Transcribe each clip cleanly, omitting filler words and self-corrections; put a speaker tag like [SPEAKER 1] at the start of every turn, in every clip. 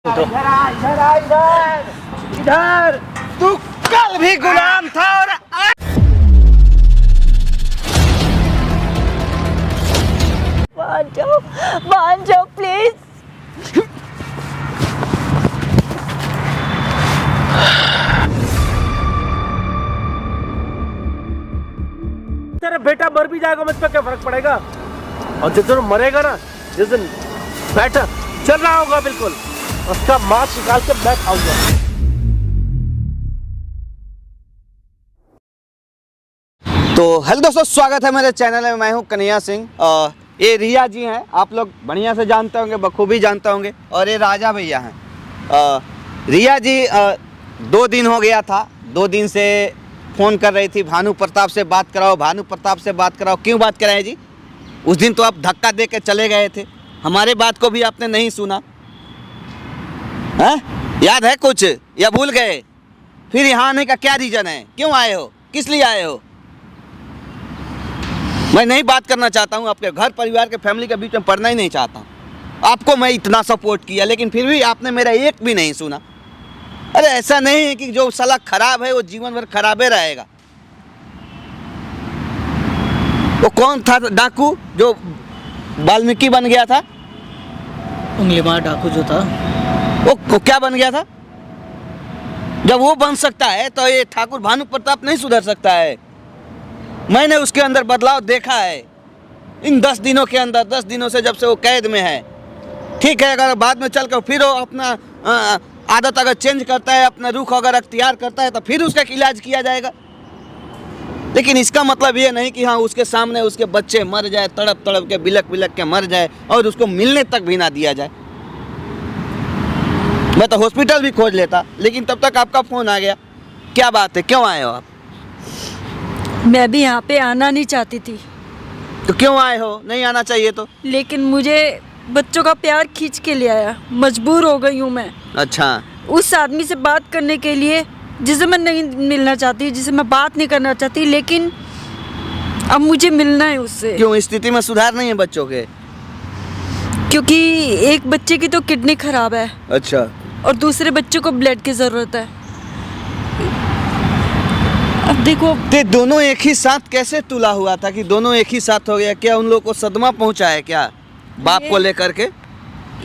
[SPEAKER 1] इधर तू कल भी गुलाम था और
[SPEAKER 2] मान जाओ प्लीज।
[SPEAKER 1] तेरा बेटा मर भी जाएगा, मुझ पर क्या फर्क पड़ेगा। और जिस दिन मरेगा ना, जिस दिन बेटा चल रहा होगा बिल्कुल, उसका मांस निकाल के मैं खाऊंगा।
[SPEAKER 3] तो हेलो दोस्तों, स्वागत है मेरे चैनल में। मैं हूं कन्हैया सिंह। ये रिया जी हैं, आप लोग बढ़िया से जानते होंगे, बखूबी जानते होंगे। और ये राजा भैया हैं। रिया जी 2 दिन हो गया था, 2 दिन से फ़ोन कर रही थी, भानु प्रताप से बात कराओ, भानु प्रताप से बात कराओ। क्यों बात कराए जी? उस दिन तो आप धक्का दे के चले गए थे, हमारे बात को भी आपने नहीं सुना है? याद है कुछ या भूल गए? फिर यहाँ आने का क्या रीज़न है? क्यों आए हो? किस लिए आए हो? मैं नहीं बात करना चाहता हूँ, आपके घर परिवार के फैमिली के बीच में पढ़ना ही नहीं चाहता हूँ। आपको मैं इतना सपोर्ट किया, लेकिन फिर भी आपने मेरा एक भी नहीं सुना। अरे ऐसा नहीं है कि जो साला खराब है वो जीवन भर खराबे रहेगा। वो कौन था डाकू जो वाल्मीकि बन गया था?
[SPEAKER 4] उंगलीमार डाकू जो था,
[SPEAKER 3] वो क्या बन गया था? जब वो बन सकता है तो ये ठाकुर भानु प्रताप नहीं सुधर सकता है। मैंने उसके अंदर बदलाव देखा है इन 10 दिनों के अंदर, 10 दिनों से जब से वो कैद में है। ठीक है, अगर बाद में चल कर फिर वो अपना आदत अगर चेंज करता है, अपना रुख अगर अख्तियार करता है, तो फिर उसका इलाज किया जाएगा। लेकिन इसका मतलब ये नहीं कि हाँ उसके सामने उसके बच्चे मर जाए, तड़प तड़प के बिलक बिलक के मर जाए और उसको मिलने तक भी ना दिया जाए। मैं तो हॉस्पिटल भी खोज लेता, लेकिन तब तक आपका फ़ोन आ गया। क्या बात है, क्यों आए हो आप?
[SPEAKER 2] मैं भी यहाँ पे आना नहीं चाहती थी।
[SPEAKER 3] तो क्यों आए हो? नहीं आना चाहिए तो।
[SPEAKER 2] लेकिन मुझे बच्चों का प्यार खींच के ले आया, मजबूर हो गई हूँ मैं।
[SPEAKER 3] अच्छा,
[SPEAKER 2] उस आदमी से बात करने के लिए जिसे मैं नहीं मिलना चाहती, जिसे मैं बात नहीं करना चाहती, लेकिन अब मुझे मिलना है उससे।
[SPEAKER 3] क्यों? स्थिति में सुधार नहीं है बच्चों के?
[SPEAKER 2] क्योंकि एक बच्चे की तो किडनी खराब है
[SPEAKER 3] अच्छा,
[SPEAKER 2] और दूसरे बच्चे को ब्लड की ज़रूरत है। अब देखो,
[SPEAKER 3] ते दोनों एक ही साथ कैसे तुला हुआ था कि दोनों एक ही साथ हो गया? क्या उन लोगों को सदमा पहुंचा है क्या बाप को लेकर के?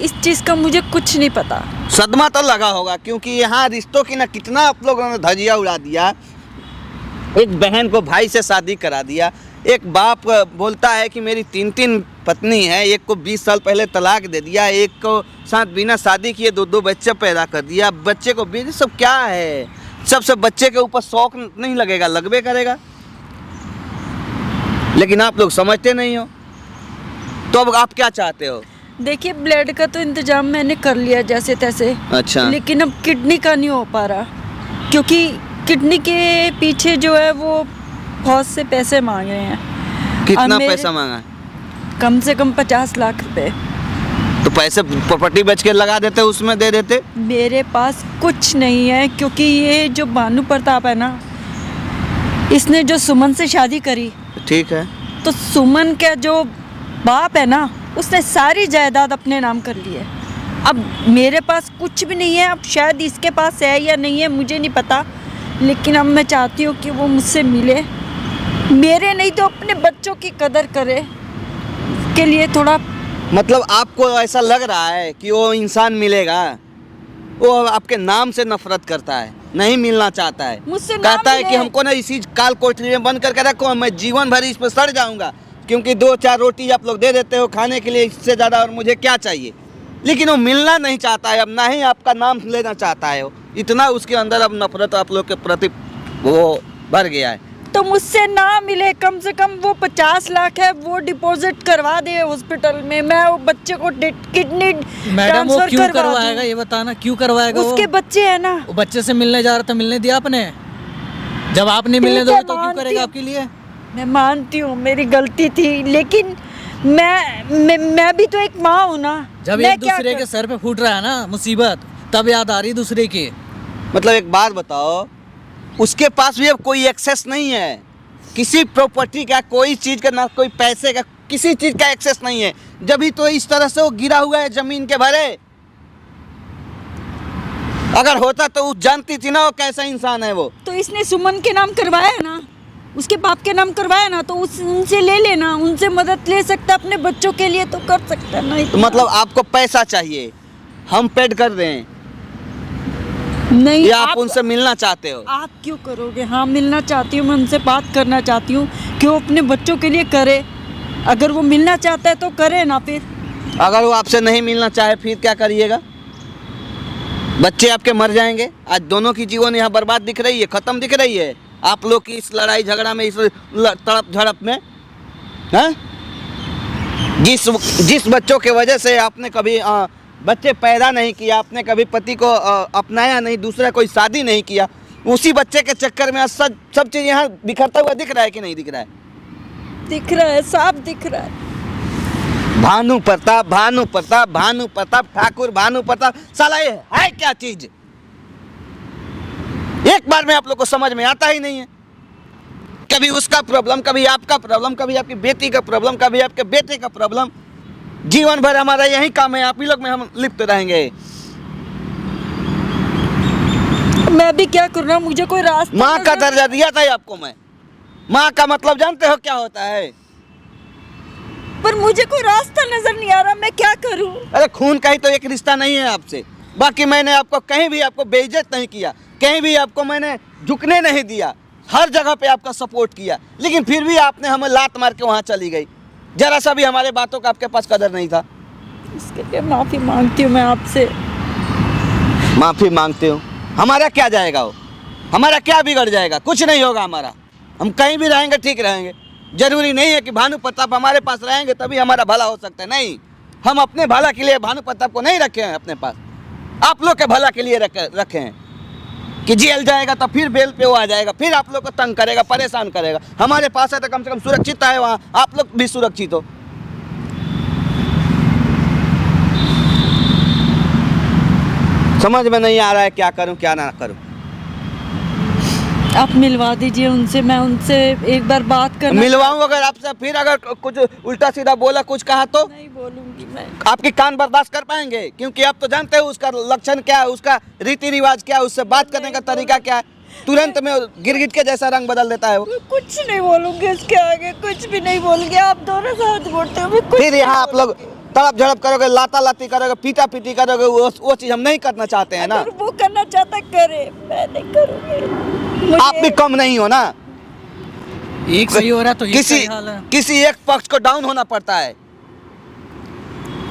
[SPEAKER 2] इस चीज़ का मुझे कुछ नहीं पता।
[SPEAKER 3] सदमा तो लगा होगा, क्योंकि यहाँ रिश्तों की ना कितना आप लोगों ने धजिया उड़ा दिया। एक बहन को भाई से शादी करा दिया, एक बाप बोलता है कि मेरी 3 पत्नी है, एक को 20 साल पहले तलाक दे दिया, एक को साथ बिना शादी किए 2 बच्चे पैदा कर दिया, बच्चे को भी। सब क्या है? सबसे बच्चे के ऊपर शौक नहीं लगेगा? लगबे करेगा। लेकिन आप लोग समझते नहीं हो। तो अब आप क्या चाहते हो?
[SPEAKER 2] देखिए, ब्लड का तो इंतजाम मैंने कर लिया जैसे तैसे।
[SPEAKER 3] अच्छा,
[SPEAKER 2] लेकिन अब किडनी का नहीं हो पा रहा, क्योंकि किडनी के पीछे जो है वो बहुत से पैसे मांग रहे हैं।
[SPEAKER 3] कितना पैसा मांगा?
[SPEAKER 2] कम से कम 50 लाख रुपए।
[SPEAKER 3] तो पैसे प्रॉपर्टी बेच के लगा देते, उसमें दे देते।
[SPEAKER 2] मेरे पास कुछ नहीं है, क्योंकि ये जो भानु प्रताप है ना, इसने जो सुमन से शादी करी,
[SPEAKER 3] ठीक है,
[SPEAKER 2] तो सुमन का जो बाप है ना, उसने सारी जायदाद अपने नाम कर ली है। अब मेरे पास कुछ भी नहीं है। अब शायद इसके पास है या नहीं है, मुझे नहीं पता। लेकिन अब मैं चाहती हूँ कि वो मुझसे मिले, मेरे नहीं तो अपने बच्चों की कदर करे। के लिए थोड़ा,
[SPEAKER 3] मतलब आपको ऐसा लग रहा है कि वो इंसान मिलेगा? वो आपके नाम से नफरत करता है, नहीं मिलना चाहता है,
[SPEAKER 2] मुझसे
[SPEAKER 3] कहता है कि हमको ना इसी काल कोठरी में बंद करके रखो, मैं जीवन भर इस पर सड़ जाऊंगा, क्योंकि 2-4 रोटी आप लोग दे देते हो खाने के लिए, इससे ज़्यादा और मुझे क्या चाहिए। लेकिन वो मिलना नहीं चाहता है, अब ना ही आपका नाम लेना चाहता है। वो इतना उसके अंदर अब नफरत आप लोग के प्रति वो भर गया है।
[SPEAKER 2] तो मुझसे ना मिले, कम से कम वो 50 लाख है वो डिपॉजिट करवा दे हॉस्पिटल में। मैं वो बच्चे को किडनी
[SPEAKER 4] मैडम वो क्यों करवाएगा ये बताना, क्यों करवाएगा?
[SPEAKER 2] उसके बच्चे है ना।
[SPEAKER 4] वो बच्चे से मिलने जा रहा था, मिलने दिया आपने? जब आप नहीं मिलने दोगे तो क्यों करेगा आपके लिए?
[SPEAKER 2] मैं मानती हूँ मेरी गलती थी, लेकिन मैं भी तो एक माँ हूँ ना।
[SPEAKER 4] जब एक दूसरे के सर पे फूट रहा है ना मुसीबत, तब याद आ रही दूसरे की।
[SPEAKER 3] मतलब एक बात बताओ, उसके पास भी अब कोई एक्सेस नहीं है किसी प्रॉपर्टी का, कोई चीज़ का, ना कोई पैसे का, किसी चीज़ का एक्सेस नहीं है। जब ही तो इस तरह से वो गिरा हुआ है ज़मीन के भरे। अगर होता तो उस जानती थी ना वो कैसा इंसान है वो।
[SPEAKER 2] तो इसने सुमन के नाम करवाया है ना, उसके बाप के नाम करवाया ना, तो उनसे ले लेना, उनसे मदद ले सकता, अपने बच्चों के लिए तो कर सकता। नहीं
[SPEAKER 3] तो मतलब आपको पैसा चाहिए, हम पेड कर रहे हैं,
[SPEAKER 2] नहीं,
[SPEAKER 3] या आप उनसे मिलना चाहते हो?
[SPEAKER 2] आप क्यों करोगे? हाँ, मिलना चाहती हूँ, मैं उनसे बात करना चाहती हूँ कि वो अपने बच्चों के लिए करे। अगर वो मिलना चाहता है तो करे ना। फिर
[SPEAKER 3] अगर वो आपसे नहीं मिलना चाहे फिर क्या करिएगा? बच्चे आपके मर जाएंगे। आज दोनों की जीवन यहाँ बर्बाद दिख रही है, खत्म दिख रही है आप लोग की इस लड़ाई झगड़ा में, इस तड़प झड़प में। हैं? जिस बच्चों के वजह से आपने कभी बच्चे पैदा नहीं किया, आपने कभी पति को अपनाया नहीं, दूसरा कोई शादी नहीं किया, उसी बच्चे के चक्कर में सब चीज़ यहाँ बिखरता हुआ दिख रहा है कि नहीं दिख रहा है?
[SPEAKER 2] दिख रहा है, साफ दिख रहा है।
[SPEAKER 3] भानु प्रताप, भानु प्रताप, भानु प्रताप ठाकुर, भानु प्रताप, साला ये है क्या चीज? एक बार में आप लोग को समझ में आता ही नहीं है। कभी उसका प्रॉब्लम, कभी आपका प्रॉब्लम, कभी आपकी बेटी का प्रॉब्लम, कभी आपके बेटे का प्रॉब्लम। जीवन भर हमारा यही काम है, आप ही लोग में हम लिप्त रहेंगे।
[SPEAKER 2] मैं भी क्या कर रहा हूँ, मुझे कोई रास्ता।
[SPEAKER 3] माँ का दर्जा दिया था आपको मैं। माँ का मतलब जानते हो क्या होता है?
[SPEAKER 2] पर मुझे कोई रास्ता नजर नहीं आ रहा, मैं क्या करूं?
[SPEAKER 3] अरे खून का ही तो एक रिश्ता नहीं है आपसे। बाकी मैंने आपको कहीं भी आपको बेइज्जत नहीं किया, कहीं भी आपको मैंने झुकने नहीं दिया, हर जगह पे आपका सपोर्ट किया, लेकिन फिर भी आपने हमें लात मार के वहाँ चली गई। जरा सा भी हमारे बातों का आपके पास कदर नहीं था।
[SPEAKER 2] इसके लिए माफी मांगती हूँ मैं आपसे।
[SPEAKER 3] माफी मांगते हो? हमारा क्या जाएगा वो? हमारा क्या बिगड़ जाएगा? कुछ नहीं होगा हमारा। हम कहीं भी रहेंगे ठीक रहेंगे। जरूरी नहीं है कि भानु प्रताप हमारे पास रहेंगे तभी हमारा भला हो सकता है। नहीं, हम अपने भला के लिए भानु प्रताप को नहीं रखे हैं अपने पास, आप लोग के भला के लिए रखे हैं कि जेल जाएगा तो फिर बेल पे वो आ जाएगा, फिर आप लोग को तंग करेगा, परेशान करेगा। हमारे पास है तो कम से कम सुरक्षित है, वहाँ आप लोग भी सुरक्षित हो। समझ में नहीं आ रहा है क्या करूं क्या ना करूं।
[SPEAKER 2] आप मिलवा दीजिए उनसे, मैं उनसे एक बार बात करना।
[SPEAKER 3] मिलवाऊं अगर आपसे, फिर अगर कुछ उल्टा सीधा बोला, कुछ कहा तो
[SPEAKER 2] नहीं बोलूंगी मैं।
[SPEAKER 3] आपकी कान बर्दाश्त कर पाएंगे? क्योंकि आप तो जानते हो उसका लक्षण क्या है, उसका रीति रिवाज क्या है, उससे बात करने का तरीका क्या है। तुरंत में गिरगिट के जैसा रंग बदल देता है वो।
[SPEAKER 2] मैं कुछ नहीं बोलूंगी उसके आगे, कुछ भी नहीं बोलूंगी। आप दोनों साथ बोलते हो,
[SPEAKER 3] फिर यहाँ आप लोग तड़प झड़प करोगे, लाता लाती करोगे, पीटा पीटी करोगे, वो चीज हम नहीं करना चाहते हैं ना।
[SPEAKER 2] वो करना चाहता करे, मैं नहीं करूंगी।
[SPEAKER 3] आप भी कम नहीं हो ना।
[SPEAKER 4] एक सही हो रहा तो
[SPEAKER 3] किसी एक पक्ष को डाउन होना पड़ता है।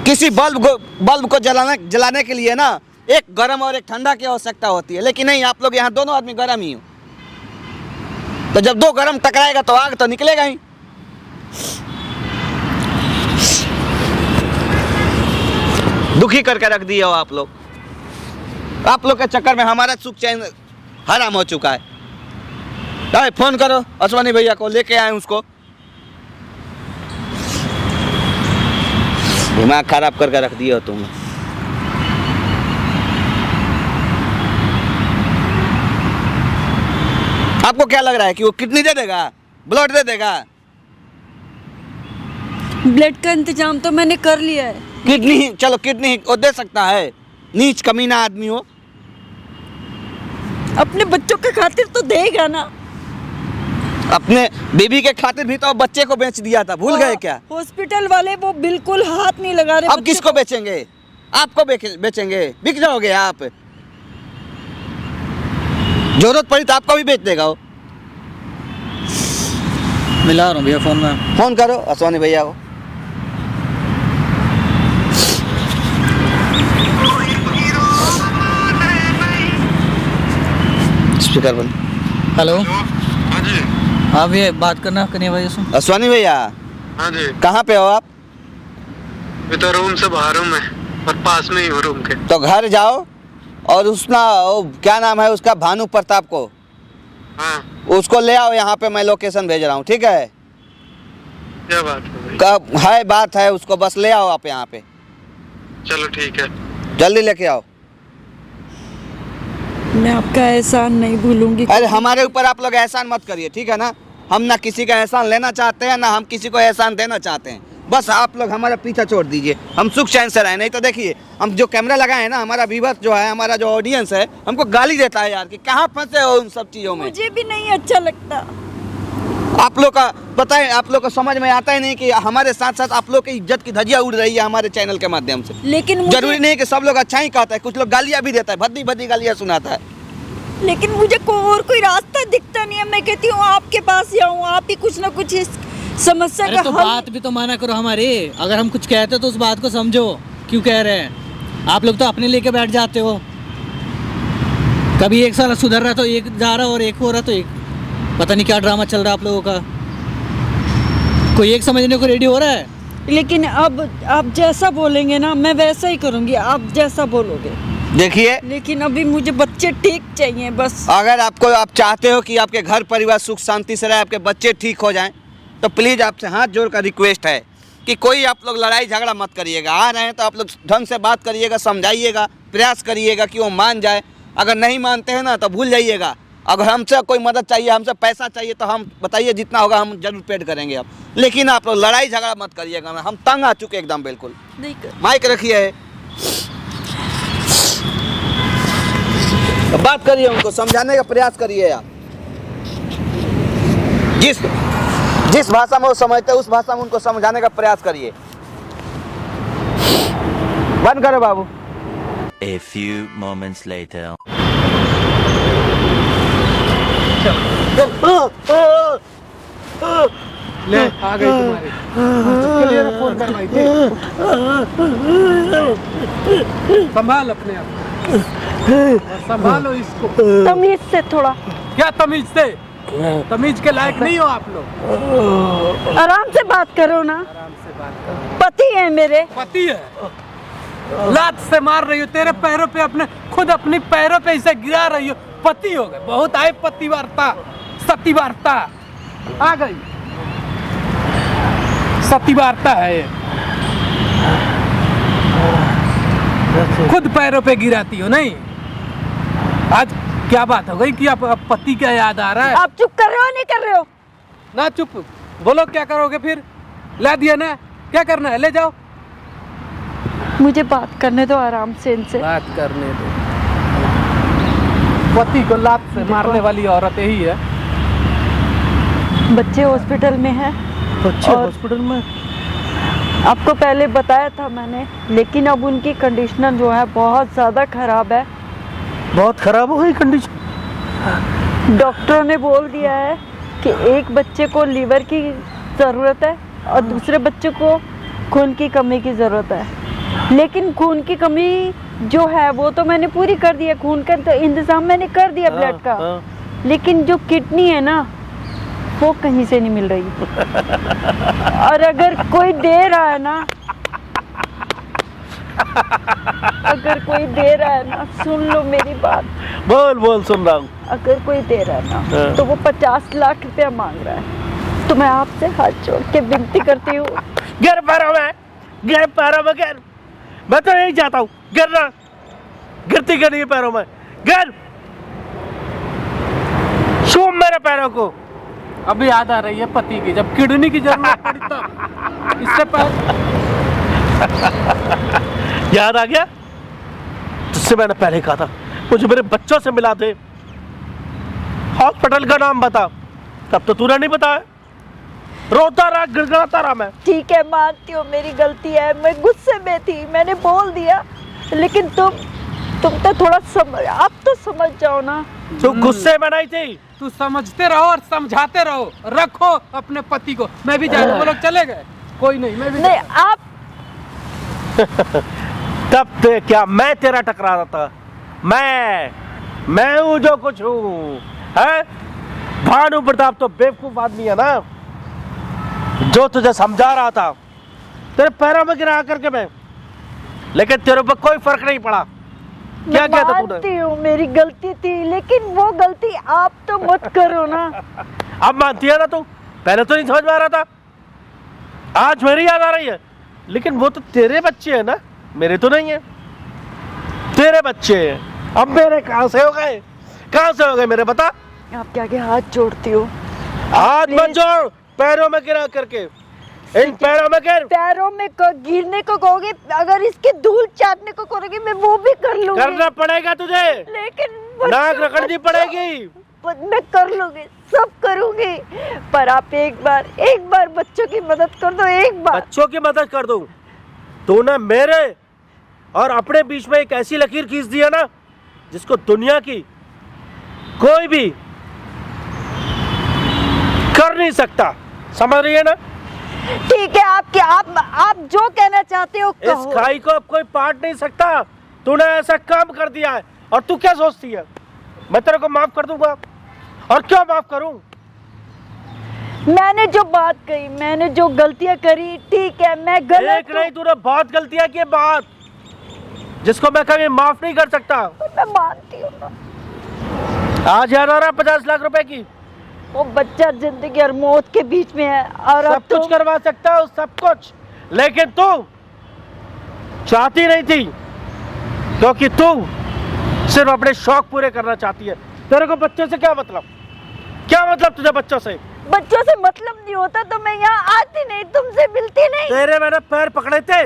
[SPEAKER 3] किसी बल्ब को जलाने के लिए ना एक गर्म और एक ठंडा की आवश्यकता होती है, लेकिन नहीं, आप लोग यहाँ दोनों आदमी गर्म ही हो। तो जब दो गर्म टकराएगा तो आग तो निकलेगा ही। दुखी करके रख दिए हो आप लोग। आप लोग के चक्कर में हमारा सुख चैन हराम हो चुका है। फोन करो अश्वनी भैया को, लेके आए उसको। दिमाग खराब करके रख दिए हो तुम। आपको क्या लग रहा है कि वो किडनी दे देगा, ब्लड दे देगा?
[SPEAKER 2] ब्लड का इंतजाम तो मैंने कर लिया है।
[SPEAKER 3] किडनी, चलो किडनी वो दे सकता है, नीच कमीना आदमी हो।
[SPEAKER 2] अपने बच्चों के खातिर तो देगा ना।
[SPEAKER 3] अपने बीबी के खातिर भी तो बच्चे को बेच दिया था, भूल गए क्या?
[SPEAKER 2] हॉस्पिटल वाले वो बिल्कुल हाथ नहीं लगा रहे।
[SPEAKER 3] अब किसको बेचेंगे? आपको बेचेंगे? बिक जाओगे आप। जरूरत पड़ी तो आपको भी बेच देगा वो।
[SPEAKER 4] मिला रहा हूँ भैया फोन में।
[SPEAKER 3] फोन करो अश्वनी भैया को। स्पीकर बंद।
[SPEAKER 4] हेलो,
[SPEAKER 5] हाँ जी।
[SPEAKER 4] हाँ भैया बात करना कन्हैया भैया से।
[SPEAKER 3] अश्वनी भैया,
[SPEAKER 5] हाँ जी।
[SPEAKER 3] कहाँ पे हो आप?
[SPEAKER 5] मैं तो रूम से बाहर हूँ मैं, और पास में ही हूँ रूम के।
[SPEAKER 3] तो घर जाओ और क्या नाम है उसका, भानु प्रताप को,
[SPEAKER 5] हाँ।
[SPEAKER 3] उसको ले आओ यहाँ पे। मैं लोकेशन भेज रहा हूँ, ठीक है?
[SPEAKER 5] क्या बात है भाई?
[SPEAKER 3] कब है बात है, उसको बस ले आओ आप यहाँ पे।
[SPEAKER 5] चलो ठीक है।
[SPEAKER 3] जल्दी लेके आओ।
[SPEAKER 2] मैं आपका एहसान नहीं भूलूंगी।
[SPEAKER 3] अरे हमारे ऊपर आप लोग एहसान मत करिए, ठीक है ना? हम ना किसी का एहसान लेना चाहते हैं, ना हम किसी को एहसान देना चाहते हैं। बस आप लोग हमारा पीछा छोड़ दीजिए, हम सुख चैन से रहे। नहीं तो देखिए हम जो कैमरा लगाए हैं ना, हमारा व्यूअर्स जो है, हमारा जो ऑडियंस है, हमको गाली देता है यार कि कहाँ फंसे हो उन सब चीज़ों में।
[SPEAKER 2] मुझे भी नहीं अच्छा लगता।
[SPEAKER 3] आप लोग का पता है, आप लोग को समझ में आता ही नहीं कि हमारे साथ साथ आप लोग की इज्जत की धज्जियां उड़ रही है हमारे चैनल के माध्यम से।
[SPEAKER 2] लेकिन
[SPEAKER 3] जरूरी नहीं कि सब लोग अच्छा ही कहता है, कुछ लोग गालियां भी देता है, भद्दी भद्दी गालियां सुनाता है।
[SPEAKER 2] लेकिन मुझे और कोई रास्ता दिखता नहीं है। मैं कहती हूँ आपके पास ही आऊँ, आप ही कुछ ना कुछ इस समस्या
[SPEAKER 4] अरे
[SPEAKER 2] का
[SPEAKER 4] तो
[SPEAKER 2] हल।
[SPEAKER 4] बात भी तो माना करो हमारी, अगर हम कुछ कहते तो उस बात को समझो क्यों कह रहे हैं। आप लोग तो अपने लेके बैठ जाते हो, कभी एक साल सुधर रहा तो एक जा रहा और एक हो रहा तो एक, पता नहीं क्या ड्रामा चल रहा है आप लोगों का। कोई एक समझने को रेडी हो रहा है?
[SPEAKER 2] लेकिन अब आप जैसा बोलेंगे ना मैं वैसा ही करूँगी, आप जैसा बोलोगे।
[SPEAKER 3] देखिए,
[SPEAKER 2] लेकिन अभी मुझे बच्चे ठीक चाहिए बस।
[SPEAKER 3] अगर आप चाहते हो कि आपके घर परिवार सुख शांति से रहे, आपके बच्चे ठीक हो जाएं, तो प्लीज़ आपसे हाथ जोड़कर रिक्वेस्ट है कि कोई आप लोग लड़ाई झगड़ा मत करिएगा। आ रहे हैं तो आप लोग ढंग से बात करिएगा, समझाइएगा, प्रयास करिएगा कि वो मान जाए। अगर नहीं मानते हैं ना तो भूल जाइएगा। अगर हमसे कोई मदद चाहिए, हमसे पैसा चाहिए तो हम बताइए, जितना होगा हम जरूर पेड करेंगे आप। लेकिन आप लोग लड़ाई झगड़ा मत करिएगा, हम तंग आ चुके एकदम बिल्कुल।
[SPEAKER 2] नहीं कर।
[SPEAKER 3] माइक रखिए, तो बात करिए, उनको समझाने का प्रयास करिए आप। जिस भाषा में वो समझते हैं उस भाषा में उनको समझाने का प्रयास करिए। बंद करो बाबू।
[SPEAKER 6] A few moments later.
[SPEAKER 1] ले आ गई तुम्हारी, उसके लिए ना फोन करवाई थी। संभाल अपने आप को, संभालो इसको।
[SPEAKER 2] तमीज से थोड़ा।
[SPEAKER 1] क्या तमीज से? तमीज के लायक नहीं हो आप लोग।
[SPEAKER 2] आराम से बात करो ना।
[SPEAKER 1] आराम से बात करो।
[SPEAKER 2] पति है मेरे।
[SPEAKER 1] पति है, लात से मार रही हो, तेरे पैरों पे अपने खुद अपनी पैरों पे इसे गिरा रही हो। पति हो गए, बहुत आए पतिवार्ता, सतीवार्ता आ गई। सतीवार्ता है ये, खुद पैरों पे गिराती हो। नहीं, आज क्या बात हो गई कि आप पति का याद आ रहा है?
[SPEAKER 2] आप चुप कर रहे हो नहीं कर रहे हो?
[SPEAKER 1] ना चुप बोलो, क्या करोगे फिर? ला दिया ना, क्या करना है ले जाओ।
[SPEAKER 2] मुझे बात करने दो आराम से इनसे।
[SPEAKER 1] बात करने दो। पति को लात से मारने वाली औरत यही है।
[SPEAKER 2] बच्चे हॉस्पिटल में हैं।
[SPEAKER 1] बच्चे
[SPEAKER 2] और-
[SPEAKER 1] हॉस्पिटल में?
[SPEAKER 2] आपको पहले बताया था मैंने, लेकिन अब उनकी कंडीशन जो है बहुत ज़्यादा खराब है।
[SPEAKER 1] बहुत खराब हो गई कंडीशन।
[SPEAKER 2] डॉक्टरों ने बोल दिया है कि एक बच्चे को लीवर की ज़रूरत है और दूसरे बच्चे को खून की कमी की ज़रूरत है। लेकिन खून की कमी जो है वो तो मैंने पूरी कर दी है, खून का तो इंतज़ाम मैंने कर दिया ब्लड का। लेकिन जो किडनी है ना वो कहीं से नहीं मिल रही। और अगर कोई दे रहा है ना, अगर कोई दे रहा है ना, सुन लो मेरी बात।
[SPEAKER 1] बोल बोल, सुन रहा हूँ।
[SPEAKER 2] अगर कोई दे रहा है ना तो वो 50 लाख रुपया मांग रहा है। तो मैं आपसे हाथ जोड़ के विनती करती हूँ।
[SPEAKER 1] गिर पैरों में, गिर पैरों में, गिर। मैं तो यही चाहता हूँ, गिरना। गिरती क्यों नहीं है पैरों में? गिर, छू मेरे पैरों को। अभी याद आ रही है पति की, जब किडनी की जरूरत पड़ी तब। इससे पहले याद आ गया? तुझसे मैंने पहले कहा था मुझे मेरे बच्चों से मिला दे। हॉस्पिटल का नाम बता, तब तो तूने नहीं बताया। रोता रहा, गिड़गिड़ाता रहा मैं।
[SPEAKER 2] ठीक है, मानती हूँ मेरी गलती है, मैं गुस्से में थी, मैंने बोल दिया। लेकिन तुम तो थोड़ा आप तो समझ जाओ ना।
[SPEAKER 1] तू गुस्से में नहीं थी, तू समझते रहो और समझाते रहो। रखो अपने पति को। मैं भी जाऊँ, वो लोग चले गए, कोई नहीं, मैं भी
[SPEAKER 2] नहीं आप
[SPEAKER 1] तब ते क्या मैं तेरा टकरा रहा था? मैं हूँ जो कुछ हूँ, है? भानु प्रताप तो बेवकूफ आदमी है ना, जो तुझे समझा रहा था तेरे पैरों में गिरा करके मैं, लेकिन तेरे ऊपर कोई फर्क नहीं पड़ा। क्या किया था तूने?
[SPEAKER 2] मानती हूँ मेरी गलती थी, लेकिन वो गलती आप तो मत करो ना।
[SPEAKER 1] अब मानती है ना तू? पहले तो नहीं समझ में आ रहा था, आज मेरी याद आ रही है। लेकिन वो तो तेरे बच्चे हैं ना, मेरे तो नहीं है। तेरे बच्चे हैं, अब मेरे कहां से हो गए? कहां से हो गए मेरे, बता।
[SPEAKER 2] आपके आगे हाथ जोड़ती हूँ।
[SPEAKER 1] हाथ मत
[SPEAKER 2] Please.
[SPEAKER 1] जोड़, पैरों में गिरा करके। इन पैरों में गिर।
[SPEAKER 2] पैरों में गिरने को कहोगे, अगर इसके धूल चाटने को करोगे मैं वो भी कर लूंगी।
[SPEAKER 1] करना पड़ेगा तुझे,
[SPEAKER 2] लेकिन
[SPEAKER 1] नाक रगड़नी पड़ेगी।
[SPEAKER 2] मैं कर लूंगी, सब करूंगी, पर आप एक बार बच्चों की मदद कर दो, एक बार।
[SPEAKER 1] बच्चों की मदद कर दूं? तूने मेरे और अपने बीच में एक ऐसी लकीर खींच दी है ना, जिसको दुनिया की कोई भी कर नहीं सकता, समझ रही है ना?
[SPEAKER 2] ठीक है, आप जो कहना चाहते हो
[SPEAKER 1] इस
[SPEAKER 2] कहो।
[SPEAKER 1] खाई को अब कोई पाट नहीं सकता। तूने ऐसा काम कर दिया है, और तू क्या सोचती है मैं तेरे को माफ कर दूंगा? और क्यों माफ करूं?
[SPEAKER 2] मैंने जो बात कही, मैंने जो गलतियां करी, ठीक है, मैं गलत
[SPEAKER 1] एक नहीं, तूने बहुत गलतियां की, बात जिसको मैं कभी माफ नहीं कर सकता।
[SPEAKER 2] मैं मानती हूँ ना।
[SPEAKER 1] आज याद आ रहा 50 लाख रुपए की।
[SPEAKER 2] वो बच्चा जिंदगी और मौत के बीच में है, और अब
[SPEAKER 1] सब कुछ करवा सकता हूँ, सब कुछ, लेकिन तू चाहती नहीं थी, क्योंकि तू सिर्फ अपने शौक पूरे करना चाहती है। तेरे को बच्चों से क्या मतलब? क्या मतलब तुझे बच्चों से?
[SPEAKER 2] बच्चों से मतलब नहीं होता तो मैं यहाँ आती नहीं, तुमसे मिलती नहीं।
[SPEAKER 1] तेरे मैंने पैर पकड़े थे,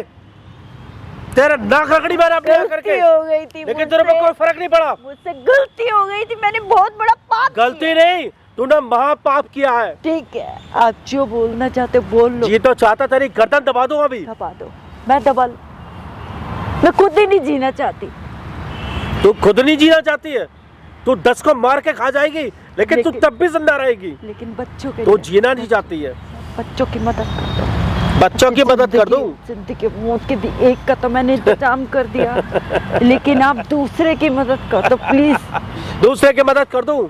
[SPEAKER 1] तेरे नाक रगड़ी मैंने अपने यहाँ करके,
[SPEAKER 2] गलती हो गई थी,
[SPEAKER 1] लेकिन तेरे को कोई फर्क नहीं पड़ा।
[SPEAKER 2] मुझसे गलती हो गई थी, मैंने बहुत बड़ा पाप
[SPEAKER 1] गलती नहीं, तूने महापाप किया है।
[SPEAKER 2] ठीक है, आप जो बोलना चाहते हो बोल लो।
[SPEAKER 1] जी तो चाहता तेरी गर्दन दबा दूं अभी।
[SPEAKER 2] दबा दो, मैं दबा लूं। मैं खुद ही नहीं जीना चाहती।
[SPEAKER 1] तू खुद नहीं जीना चाहती है, तू 10 को मार के खा जाएगी, लेकिन तू तब भी जिंदा रहेगी।
[SPEAKER 2] लेकिन बच्चों के
[SPEAKER 1] तू
[SPEAKER 2] लिए,
[SPEAKER 1] जीना नहीं चाहती है।
[SPEAKER 2] बच्चों की मदद कर दो।
[SPEAKER 1] बच्चों की मदद कर दूं?
[SPEAKER 2] जिंदगी मौत के एक का तो मैंने इंतजाम कर दिया, लेकिन आप दूसरे की मदद कर दो प्लीज।
[SPEAKER 1] दूसरे की मदद कर दूं?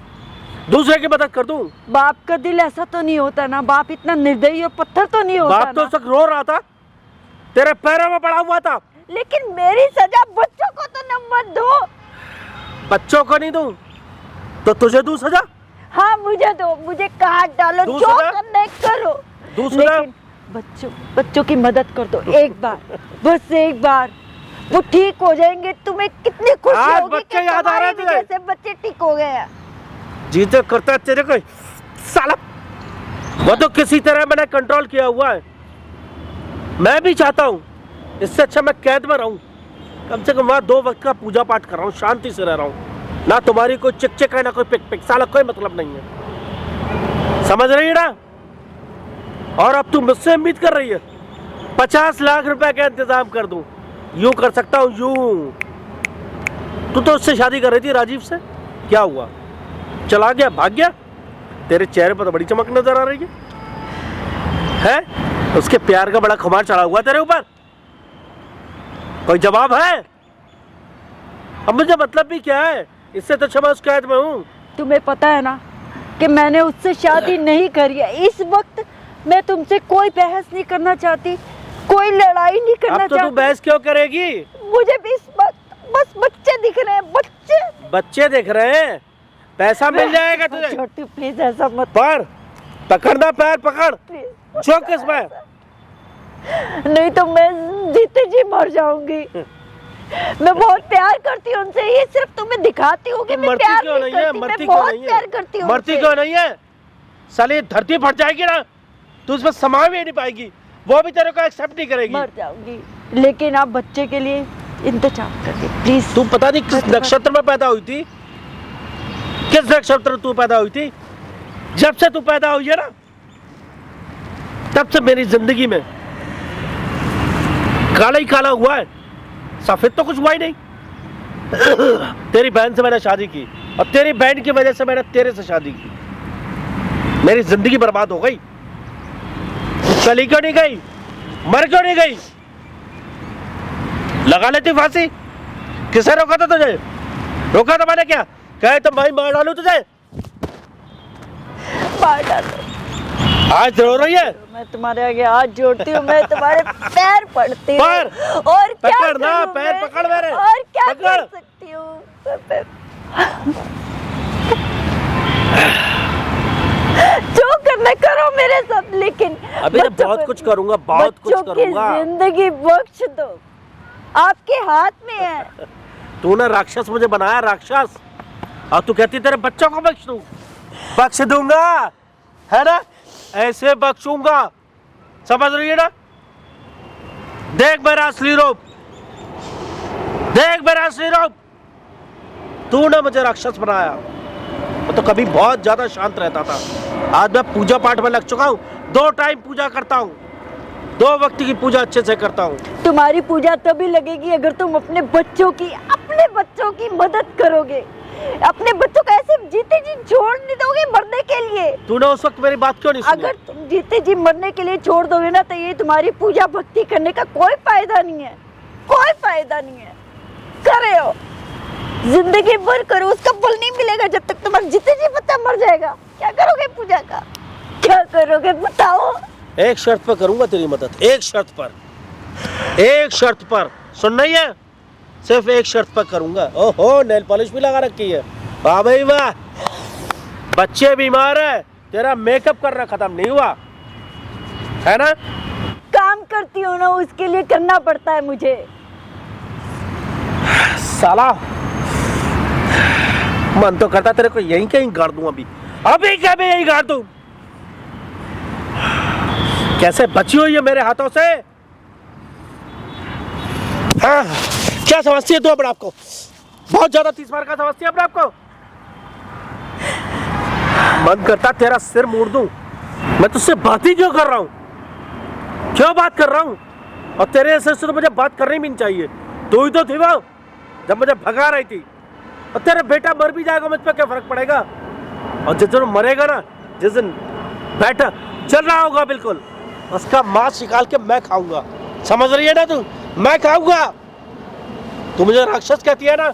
[SPEAKER 1] दूसरे की मदद कर दूं?
[SPEAKER 2] बाप का दिल ऐसा तो नहीं होता ना, बाप इतना निर्दयी और पत्थर तो नहीं होता
[SPEAKER 1] बाप तो
[SPEAKER 2] ना।
[SPEAKER 1] उस वक्त रो रहा था, तेरे पैरों में पड़ा हुआ था।
[SPEAKER 2] लेकिन मेरी सजा बच्चों को तो न मत दो।
[SPEAKER 1] बच्चों को नहीं दूं तो तुझे दूं सजा?
[SPEAKER 2] हाँ मुझे दो, मुझे काट डालो,
[SPEAKER 1] दूं
[SPEAKER 2] जो
[SPEAKER 1] सजा?
[SPEAKER 2] करना है करो,
[SPEAKER 1] दूं सजा?
[SPEAKER 2] लेकिन बच्चों की मदद कर दो एक बार, बस एक बार। वो ठीक हो जाएंगे, तुम्हें कितनी खुशी
[SPEAKER 1] आज
[SPEAKER 2] होगी
[SPEAKER 1] बच्चे
[SPEAKER 2] कि
[SPEAKER 1] याद आ रहे
[SPEAKER 2] तुम्हारे भी
[SPEAKER 1] तुझे?
[SPEAKER 2] जैसे बच्चे ठीक हो गए हैं।
[SPEAKER 1] जीते करता है तेरे को साला, वो तो किसी तरह मैंने कंट्रोल किया हुआ है। मैं भी चाहता हूँ इससे अच्छा मैं कैद में रहूं, कम से कम वहां 2 वक्त का पूजा पाठ कर रहा हूँ, शांति से रह रहा हूँ, ना तुम्हारी कोई चिक चिक है ना कोई पिक पिक, साला कोई मतलब नहीं है, समझ रही है ना? और अब तू मुझसे उम्मीद कर रही है 50 लाख रुपए का इंतजाम कर दूं? यूं कर सकता हूं यूं। तू तो उससे शादी कर रही थी, राजीव से, क्या हुआ? चला गया, भाग गया? तेरे चेहरे पर तो बड़ी चमक नजर आ रही है? उसके प्यार का बड़ा खुमार चढ़ा हुआ तेरे ऊपर, कोई जवाब है? अब मुझे मतलब भी क्या है, इससे तो अच्छा मैं उस कैद में हूँ।
[SPEAKER 2] तुम्हें पता है ना कि मैंने उससे शादी नहीं करी है। इस वक्त मैं तुमसे कोई बहस नहीं करना चाहती, कोई लड़ाई नहीं करना
[SPEAKER 1] अब तो तू
[SPEAKER 2] चाहती।
[SPEAKER 1] बहस क्यों करेगी?
[SPEAKER 2] मुझे भी इस वक्त बस बच्चे दिख रहे हैं, बच्चे।
[SPEAKER 1] बच्चे देख रहे हैं, पैसा मिल जाएगा तुझे।
[SPEAKER 2] छोटी प्लीज ऐसा मत,
[SPEAKER 1] पर पकड़ना, पैर पकड़,
[SPEAKER 2] प्लीज।
[SPEAKER 1] जो किस में,
[SPEAKER 2] नहीं तो मैं जीते जी मर जाऊंगी। मैं बहुत प्यार करती हूँ उनसे, ये सिर्फ तुम्हें दिखाती हूँ कि मैं
[SPEAKER 1] मरती
[SPEAKER 2] प्यार
[SPEAKER 1] क्यों नहीं है?
[SPEAKER 2] करती,
[SPEAKER 1] मरती
[SPEAKER 2] मैं
[SPEAKER 1] क्यों
[SPEAKER 2] बहुत
[SPEAKER 1] नहीं
[SPEAKER 2] प्यार
[SPEAKER 1] है?
[SPEAKER 2] करती हूँ
[SPEAKER 1] मरती
[SPEAKER 2] उनसे।
[SPEAKER 1] क्यों नहीं है? साली धरती फट जाएगी ना, तू उसमें समा भी नहीं पाएगी, वो भी तेरे को एक्सेप्ट नहीं करेगी।
[SPEAKER 2] मर जाऊंगी, लेकिन आप बच्चे के लिए इंतजार करके प्लीज।
[SPEAKER 1] तू पता नहीं किस नक्षत्र में पैदा हुई थी, किस नक्षत्र में तू पैदा हुई थी? जब से तू पैदा हुई है ना, तब से मेरी जिंदगी में काला ही काला हुआ है, सफेद तो कुछ हुआ ही नहीं। तेरी बहन से मैंने शादी की, और तेरी बहन की वजह से मैंने तेरे से शादी की, मेरी जिंदगी बर्बाद हो गई। तू चली क्यों नहीं गई? मर क्यों नहीं गई? लगा लेती फांसी। किसे रोका था तुझे? रोका था मैंने क्या? कहे तो भाई मार डालू तुझे।
[SPEAKER 2] मार डालो।
[SPEAKER 1] आज रो रही है?
[SPEAKER 2] मैं तुम्हारे आगे हाथ जोड़ती हूँ, मैं तुम्हारे पैर पड़ती हूँ।
[SPEAKER 1] पर
[SPEAKER 2] और क्या
[SPEAKER 1] पकड़ ना,
[SPEAKER 2] करूँ
[SPEAKER 1] पैर
[SPEAKER 2] मैं?
[SPEAKER 1] पकड़ मेरे,
[SPEAKER 2] और क्या
[SPEAKER 1] पकड़।
[SPEAKER 2] कर सकती हूँ? जो करना करो मेरे साथ, लेकिन
[SPEAKER 1] अभी तो
[SPEAKER 2] बच्चों
[SPEAKER 1] बहुत
[SPEAKER 2] को-
[SPEAKER 1] कुछ करूंगा, बहुत कुछ
[SPEAKER 2] बच्चों की
[SPEAKER 1] करूंगा।
[SPEAKER 2] जिंदगी बख्श दो, आपके हाथ में है।
[SPEAKER 1] तूने राक्षस मुझे बनाया, राक्षस, और तू कहती तेरे बच्चों को बख्श दूं? बख्श दूंगा, है ना? ऐसे बख्शूंगा, समझ रही है ना? देख मेरा असली रूप, देख मेरा असली रूप। तूने मुझे राक्षस बनाया। मैं तो कभी बहुत ज्यादा शांत रहता था, आज मैं पूजा पाठ में लग चुका हूँ। 2 टाइम पूजा करता हूँ, 2 वक्त की पूजा अच्छे से करता हूँ।
[SPEAKER 2] तुम्हारी पूजा तभी लगेगी अगर तुम अपने बच्चों की मदद करोगे। अपने बच्चों को ऐसे जीते जी छोड़ नहीं दोगे मरने के लिए।
[SPEAKER 1] तूने उस वक्त मेरी बात क्यों नहीं सुनी?
[SPEAKER 2] अगर तुम जीते जी मरने के लिए छोड़ दोगे ना, तो ये तुम्हारी पूजा भक्ति करने का कोई फायदा नहीं है, कोई फायदा नहीं है। करे हो जिंदगी भर करो, उसका फल नहीं मिलेगा जब तक तुम्हारा जीते जी बच्चा मर जाएगा। क्या करोगे पूजा का, क्या करोगे बताओ?
[SPEAKER 1] एक शर्त पर करूंगा तेरी मदद, एक शर्त पर, एक शर्त पर। सुन नहीं है, सिर्फ एक शर्त पर करूंगा। ओहो, नेल पॉलिश भी लगा रखी है, वाह भाई वाह। बच्चे बीमार है, तेरा मेकअप करना खत्म नहीं हुआ है ना?
[SPEAKER 2] काम करती हो ना, उसके लिए करना पड़ता है मुझे।
[SPEAKER 1] साला मन तो करता तेरे को यहीं कहीं गाड़ दूं, अभी क्या मैं यहीं गाड़ दूं। कैसे बची हुई है मेरे हाथों से। हाँ, क्या समझती है तू अपने आप को? बहुत ज्यादा 30 बार का समझती है अपने आप को। मन करता तेरा सिर मोड़ दूं। मैं तुझसे बात ही क्यों कर रहा हूं, क्यों बात कर रहा हूं? और तेरे ऐसे से तो मुझे बात करनी भी नहीं चाहिए। तू ही तो थी वो जब मुझे भगा रही थी। और तेरा बेटा मर भी जाएगा, मुझ पर क्या फर्क पड़ेगा? और जिस दिन मरेगा ना, जिस दिन बेटा चल रहा होगा बिल्कुल, उसका मांस निकाल के मैं खाऊंगा। समझ रही है ना तू? मैं खाऊंगा। तू मुझे राक्षस कहती है ना,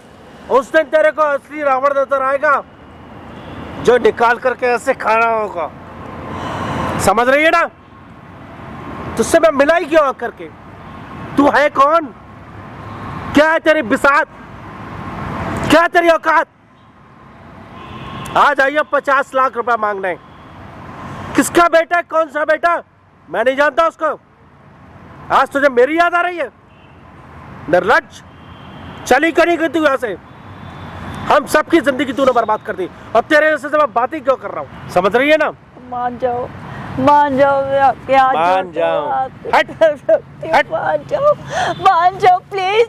[SPEAKER 1] उस दिन तेरे को असली रावण नजर आएगा, जो निकाल करके ऐसे खाना होगा। समझ रही है ना? तुझसे मैं मिला ही क्यों करके? तू है कौन? क्या है तेरी बिसात? क्या है तेरी औकात? आज आइए 50 लाख रुपए मांगने। किसका बेटा है? कौन सा बेटा? मैं नहीं जानता उसको। आज तुझे मेरी याद आ रही है? निर्लज्ज, चली करी गई तू यहां से। हम सबकी जिंदगी तूने बर्बाद कर दी, और तेरे जैसे से मैं बात ही क्यों कर रहा हूं? समझ रही है ना?
[SPEAKER 2] मान जाओ, मान जाओ, क्या
[SPEAKER 1] मान जाओ, हट, हट।
[SPEAKER 2] मान जाओ प्लीज।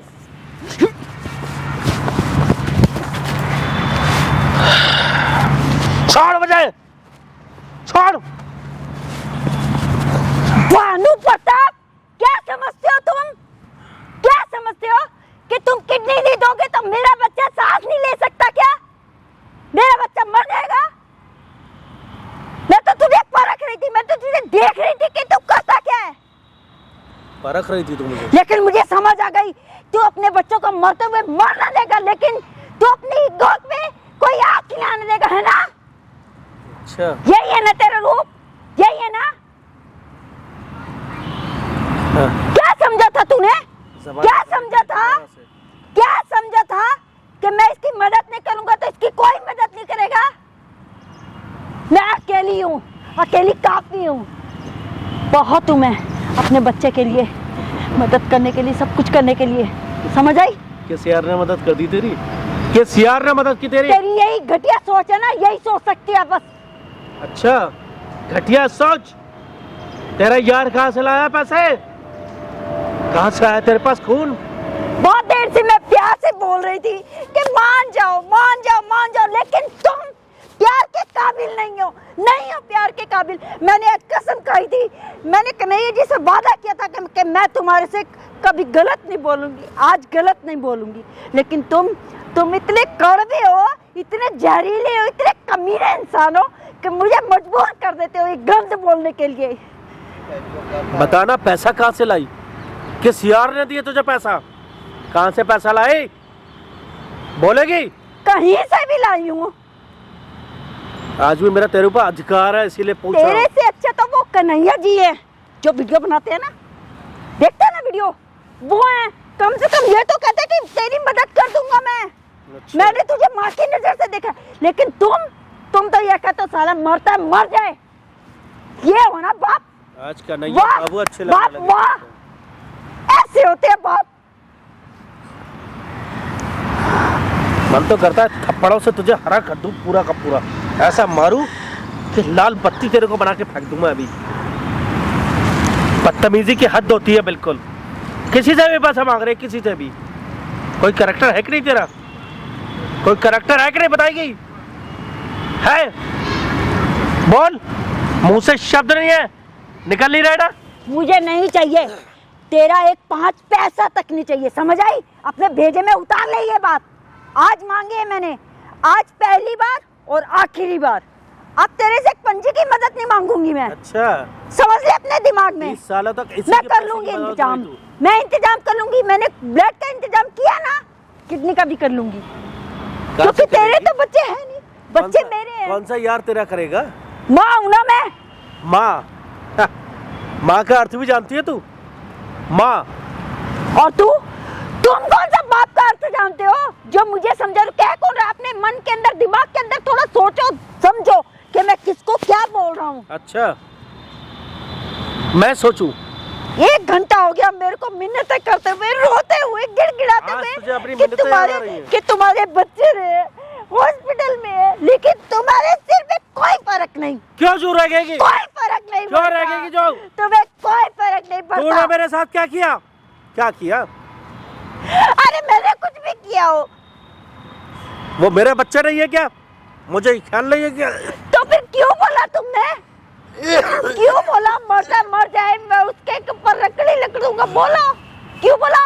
[SPEAKER 1] छोड़ मुझे, छोड़।
[SPEAKER 2] भानु प्रताप, क्या समझते हो तुम? क्या समझते हो कि तुम किडनी नहीं दोगे तो मेरा बच्चा सांस नहीं ले सकता क्या? मेरा बच्चा मर जाएगा? मैं तो तुझे परख रही थी, मैं तो तुझे देख रही थी कि तू करता क्या है।
[SPEAKER 1] परख रही थी तू मुझे?
[SPEAKER 2] लेकिन मुझे समझ आ गई, तू अपने बच्चों को मरते हुए मरना देगा, लेकिन तू अपनी गोद में कोई आग खिलाने देगा, है ना?
[SPEAKER 1] अच्छा,
[SPEAKER 2] यही है ना तेरा रूप, यही है ना?
[SPEAKER 1] हाँ।
[SPEAKER 2] क्या समझा था तूने? क्या समझा था? क्या समझा था कि मैं इसकी मदद नहीं करूंगा तो इसकी कोई मदद नहीं करेगा? मैं अकेली हूँ, अकेली काफी हूँ, बहुत हूँ मैं अपने बच्चे के लिए मदद करने के लिए, सब कुछ करने के लिए। समझ आई?
[SPEAKER 1] किस यार ने मदद कर दी तेरी? किस यार ने मदद की तेरी?
[SPEAKER 2] तेरी यही घटिया सोच है ना, यही सोच सकती है बस।
[SPEAKER 1] अच्छा, घटिया सोच। तेरा यार कहाँ से लाया पैसे? कहाँ से आया तेरे पास खून?
[SPEAKER 2] बहुत देर से मैं प्यार से बोल रही थी कि मान जाओ, मान जाओ, मान जाओ, लेकिन तुम प्यार के काबिल नहीं हो, नहीं हो प्यार के काबिल। मैंने आज कसम खाई थी, मैंने कन्हैया जी से वादा किया था कि मैं तुम्हारे से कभी गलत नहीं बोलूंगी, आज गलत नहीं बोलूंगी। लेकिन तुम इतने कड़वे हो, इतने जहरीले हो, इतने कमीने इंसान हो कि मुझे मजबूर कर देते हो ये गलत बोलने के लिए।
[SPEAKER 1] बताना पैसा कहाँ से लाई? किस यार ने दिए तुझे पैसा? कहाँ से पैसा लाई? बोलेगी?
[SPEAKER 2] कहीं से भी लाई हूँ।
[SPEAKER 1] आज भी मेरा तेरे ऊपर अधिकार है, इसीलिए पूछ रहा
[SPEAKER 2] तेरे
[SPEAKER 1] हूं।
[SPEAKER 2] से अच्छा तो वो कन्हैया जी है जो वीडियो बनाते हैं ना, देखते हैं ना वीडियो, वो है। कम से कम ये तो कहते कि तेरी मदद कर दूंगा मैं।
[SPEAKER 1] अच्छा।
[SPEAKER 2] मैंने तुझे माँ की नजर से देखा, लेकिन तुम तो ये कहते हो साला मरता है मर जाए। ये हो ना बाप।
[SPEAKER 1] आज का नहीं बाबू अच्छे
[SPEAKER 2] बाप
[SPEAKER 1] लगने लगे।
[SPEAKER 2] वाह, ऐसे होते हैं बाप।
[SPEAKER 1] मन तो करता है थप्पड़ों से तुझे हरा कर दूं पूरा का पूरा, ऐसा मारूं कि लाल बत्ती तेरे को बना के फेंक दूं मैं अभी। बदतमीजी की हद होती है बिल्कुल। किसी से भी पैसा मांग रहे, किसी से भी। कोई कैरेक्टर है कि नहीं तेरा? कोई कैरेक्टर है कि नहीं बताएगी? है? बोल, मुंह से शब्द नहीं है, निकल नहीं रहा ना।
[SPEAKER 2] मुझे नहीं चाहिए तेरा एक 5 पैसा तक नहीं चाहिए, समझ आई? अपने भेजे में उतार ले ये बात। आज मांगे है मैंने, आज पहली बार और आखिरी बार। अब तेरे से एक पंजे की मदद नहीं मांगूंगी मैं।
[SPEAKER 1] अच्छा,
[SPEAKER 2] समझ ले अपने दिमाग में।
[SPEAKER 1] 20 सालों तक इसी
[SPEAKER 2] मैं
[SPEAKER 1] के
[SPEAKER 2] कर
[SPEAKER 1] पैसे
[SPEAKER 2] लूंगी
[SPEAKER 1] की मदद
[SPEAKER 2] इंतजाम,
[SPEAKER 1] हुई तू।
[SPEAKER 2] मैं इंतजाम कर लूंगी। मैंने ब्लड का इंतजाम किया ना, किडनी का भी कर लूंगी,
[SPEAKER 1] कहाँ
[SPEAKER 2] क्योंकि
[SPEAKER 1] से
[SPEAKER 2] तेरे
[SPEAKER 1] करेगी?
[SPEAKER 2] तो बच्चे हैं नहीं, बच्चे मेरे हैं।
[SPEAKER 1] कौन सा यार तेरा करेगा?
[SPEAKER 2] माँ हूं ना मैं।
[SPEAKER 1] माँ? माँ का अर्थ भी जानती है तू? माँ।
[SPEAKER 2] और तुम कौन सा बाप का अर्थ जानते हो जो मुझे समझा? क्या कौन रहा? अपने मन के अंदर, दिमाग के अंदर थोड़ा सोचो, समझो कि मैं किसको क्या बोल रहा हूँ।
[SPEAKER 1] अच्छा, मैं सोचूं?
[SPEAKER 2] 1 घंटा हो गया मेरे को मिन्नतें करते हुए, रोते हुए, गिड़गिड़ाते
[SPEAKER 1] आज तुझे अपनी
[SPEAKER 2] हुए
[SPEAKER 1] मिन्नतें याद आ रही हैं।
[SPEAKER 2] कि तुम्हारे बच्चे रहे हॉस्पिटल में है, लेकिन तुम्हारे सिर पे कोई फर्क नहीं।
[SPEAKER 1] क्यों जो रहेगी?
[SPEAKER 2] कोई फर्क नहीं
[SPEAKER 1] क्यों
[SPEAKER 2] पड़ता।
[SPEAKER 1] रहेगी जो?
[SPEAKER 2] तुम्हें कोई फर्क नहीं
[SPEAKER 1] तूने
[SPEAKER 2] पड़ता।
[SPEAKER 1] मेरे साथ क्या किया? क्या किया?
[SPEAKER 2] अरे मैंने कुछ भी किया हो
[SPEAKER 1] वो मेरे बच्चे नहीं है क्या? मुझे ही ख्याल नहीं है क्या?
[SPEAKER 2] तो फिर क्यों बोला तुमने? क्यों बोला? मर जाए मैं उसके ऊपर लकड़ी लग दूंगा, बोलो क्यों बोला?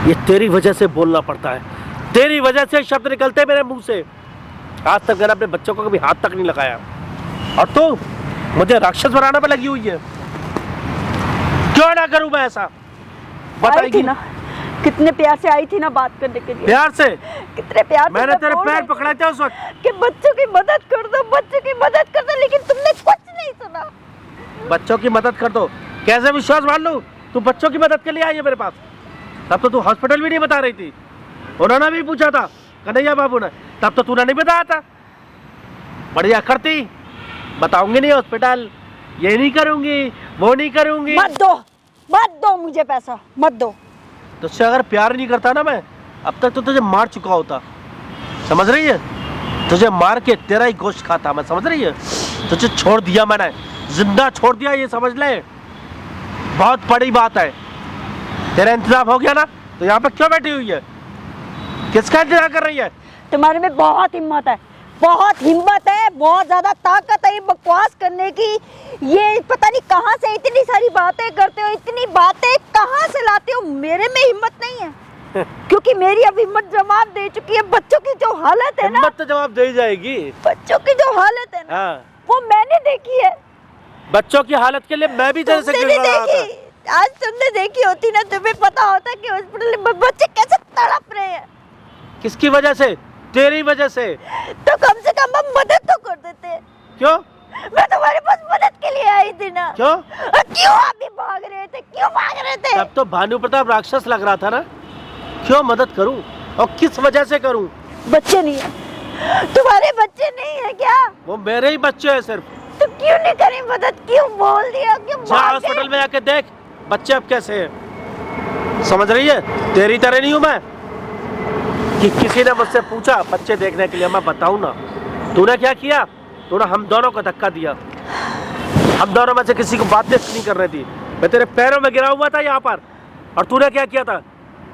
[SPEAKER 1] ये तेरी वजह से बोलना पड़ता है, तेरी वजह से शब्द निकलते मेरे मुंह से। आज तक मैंने अपने बच्चों को कभी हाथ तक नहीं लगाया, और तू मुझे राक्षस बनाने पे लगी हुई है। क्यों ना करूं मैं ऐसा?
[SPEAKER 2] आई
[SPEAKER 1] बताएगी
[SPEAKER 2] थी ना, कितने प्यार से आई थी ना बात करने के लिए।
[SPEAKER 1] प्यार से?
[SPEAKER 2] कितने प्यार से
[SPEAKER 1] मैंने
[SPEAKER 2] मैं
[SPEAKER 1] तेरे
[SPEAKER 2] बोल
[SPEAKER 1] पैर
[SPEAKER 2] रही थी
[SPEAKER 1] पकड़े थे उस वक्त।
[SPEAKER 2] कि बच्चों की मदद कर दो, बच्चों की मदद कर दो, लेकिन तुमने कुछ नहीं सुना।
[SPEAKER 1] बच्चों की मदद कर दो? कैसे विश्वास मान लूं? तू बच्चों की मदद के लिए आई है मेरे पास? तब तो तू हॉस्पिटल भी नहीं बता रही थी। उन्होंने भी पूछा था, कन्हैया बाबू ने, तब तो तूने नहीं बताया था। बढ़िया करती, बताऊंगी नहीं हॉस्पिटल, ये नहीं करूंगी, वो नहीं करूंगी।
[SPEAKER 2] मत दो मुझे पैसा, मत दो।
[SPEAKER 1] तुझसे अगर प्यार नहीं करता ना मैं, अब तक तो तुझे मार चुका होता। समझ रही है? तुझे मार के तेरा ही गोश्त खाता मैं, समझ रही है? तुझे छोड़ दिया मैंने, जिंदा छोड़ दिया, ये समझ ले। बहुत बड़ी बात है। तेरा इंतजाम हो गया ना, तो यहाँ पे क्यों बैठी हुई है? किसका इंतजार कर रही है?
[SPEAKER 2] तुम्हारे में बहुत हिम्मत है, बहुत हिम्मत है, बहुत ज्यादा ताकत है ये बकवास करने की। ये पता नहीं कहाँ से इतनी सारी बातें करते हो, इतनी बातें कहाँ से लाते हो। मेरे में हिम्मत नहीं है क्योंकि मेरी अब हिम्मत जवाब दे चुकी है। बच्चों की जो हालत है ना,
[SPEAKER 1] हिम्मत तो जवाब दे ही जाएगी।
[SPEAKER 2] बच्चों की जो हालत है ना,
[SPEAKER 1] हाँ।
[SPEAKER 2] वो मैंने देखी है।
[SPEAKER 1] बच्चों की हालत के लिए मैं भी तेरे से
[SPEAKER 2] तुमने
[SPEAKER 1] गिड़
[SPEAKER 2] नहीं
[SPEAKER 1] रहा था।
[SPEAKER 2] देखी। आज तुमने देखी होती ना, तुम्हें पता होता कि हॉस्पिटल में बच्चे कैसे तड़प रहे हैं।
[SPEAKER 1] किसकी वजह से? तेरी वजह से।
[SPEAKER 2] तो कम से कम हम मदद तो कर देते।
[SPEAKER 1] क्यों?
[SPEAKER 2] मैं तुम्हारे पास मदद के लिए आई थी ना।
[SPEAKER 1] क्यों?
[SPEAKER 2] क्यों आप भी भाग रहे थे? क्यों भाग रहे थे?
[SPEAKER 1] तब तो भानु प्रताप राक्षस लग रहा था ना। क्यों मदद करूं और किस वजह से करूं?
[SPEAKER 2] बच्चे नहीं है, तुम्हारे बच्चे नहीं है क्या?
[SPEAKER 1] वो मेरे ही बच्चे हैं सिर्फ।
[SPEAKER 2] तो क्यों नहीं करी मदद? क्यों बोल दिया? क्यों
[SPEAKER 1] जा
[SPEAKER 2] भाग
[SPEAKER 1] हॉस्पिटल
[SPEAKER 2] गए?
[SPEAKER 1] में जाके देख बच्चे अब कैसे हैं। समझ रही है? तेरी तरह नहीं हूं मैं कि किसी ने मुझसे पूछा बच्चे देखने के लिए, मैं बताऊं ना। तूने क्या किया? तूने हम दोनों को धक्का दिया। हम दोनों में से किसी को बात नहीं कर रही थी। मैं तेरे पैरों में गिरा हुआ था यहाँ पर, और तूने क्या किया था?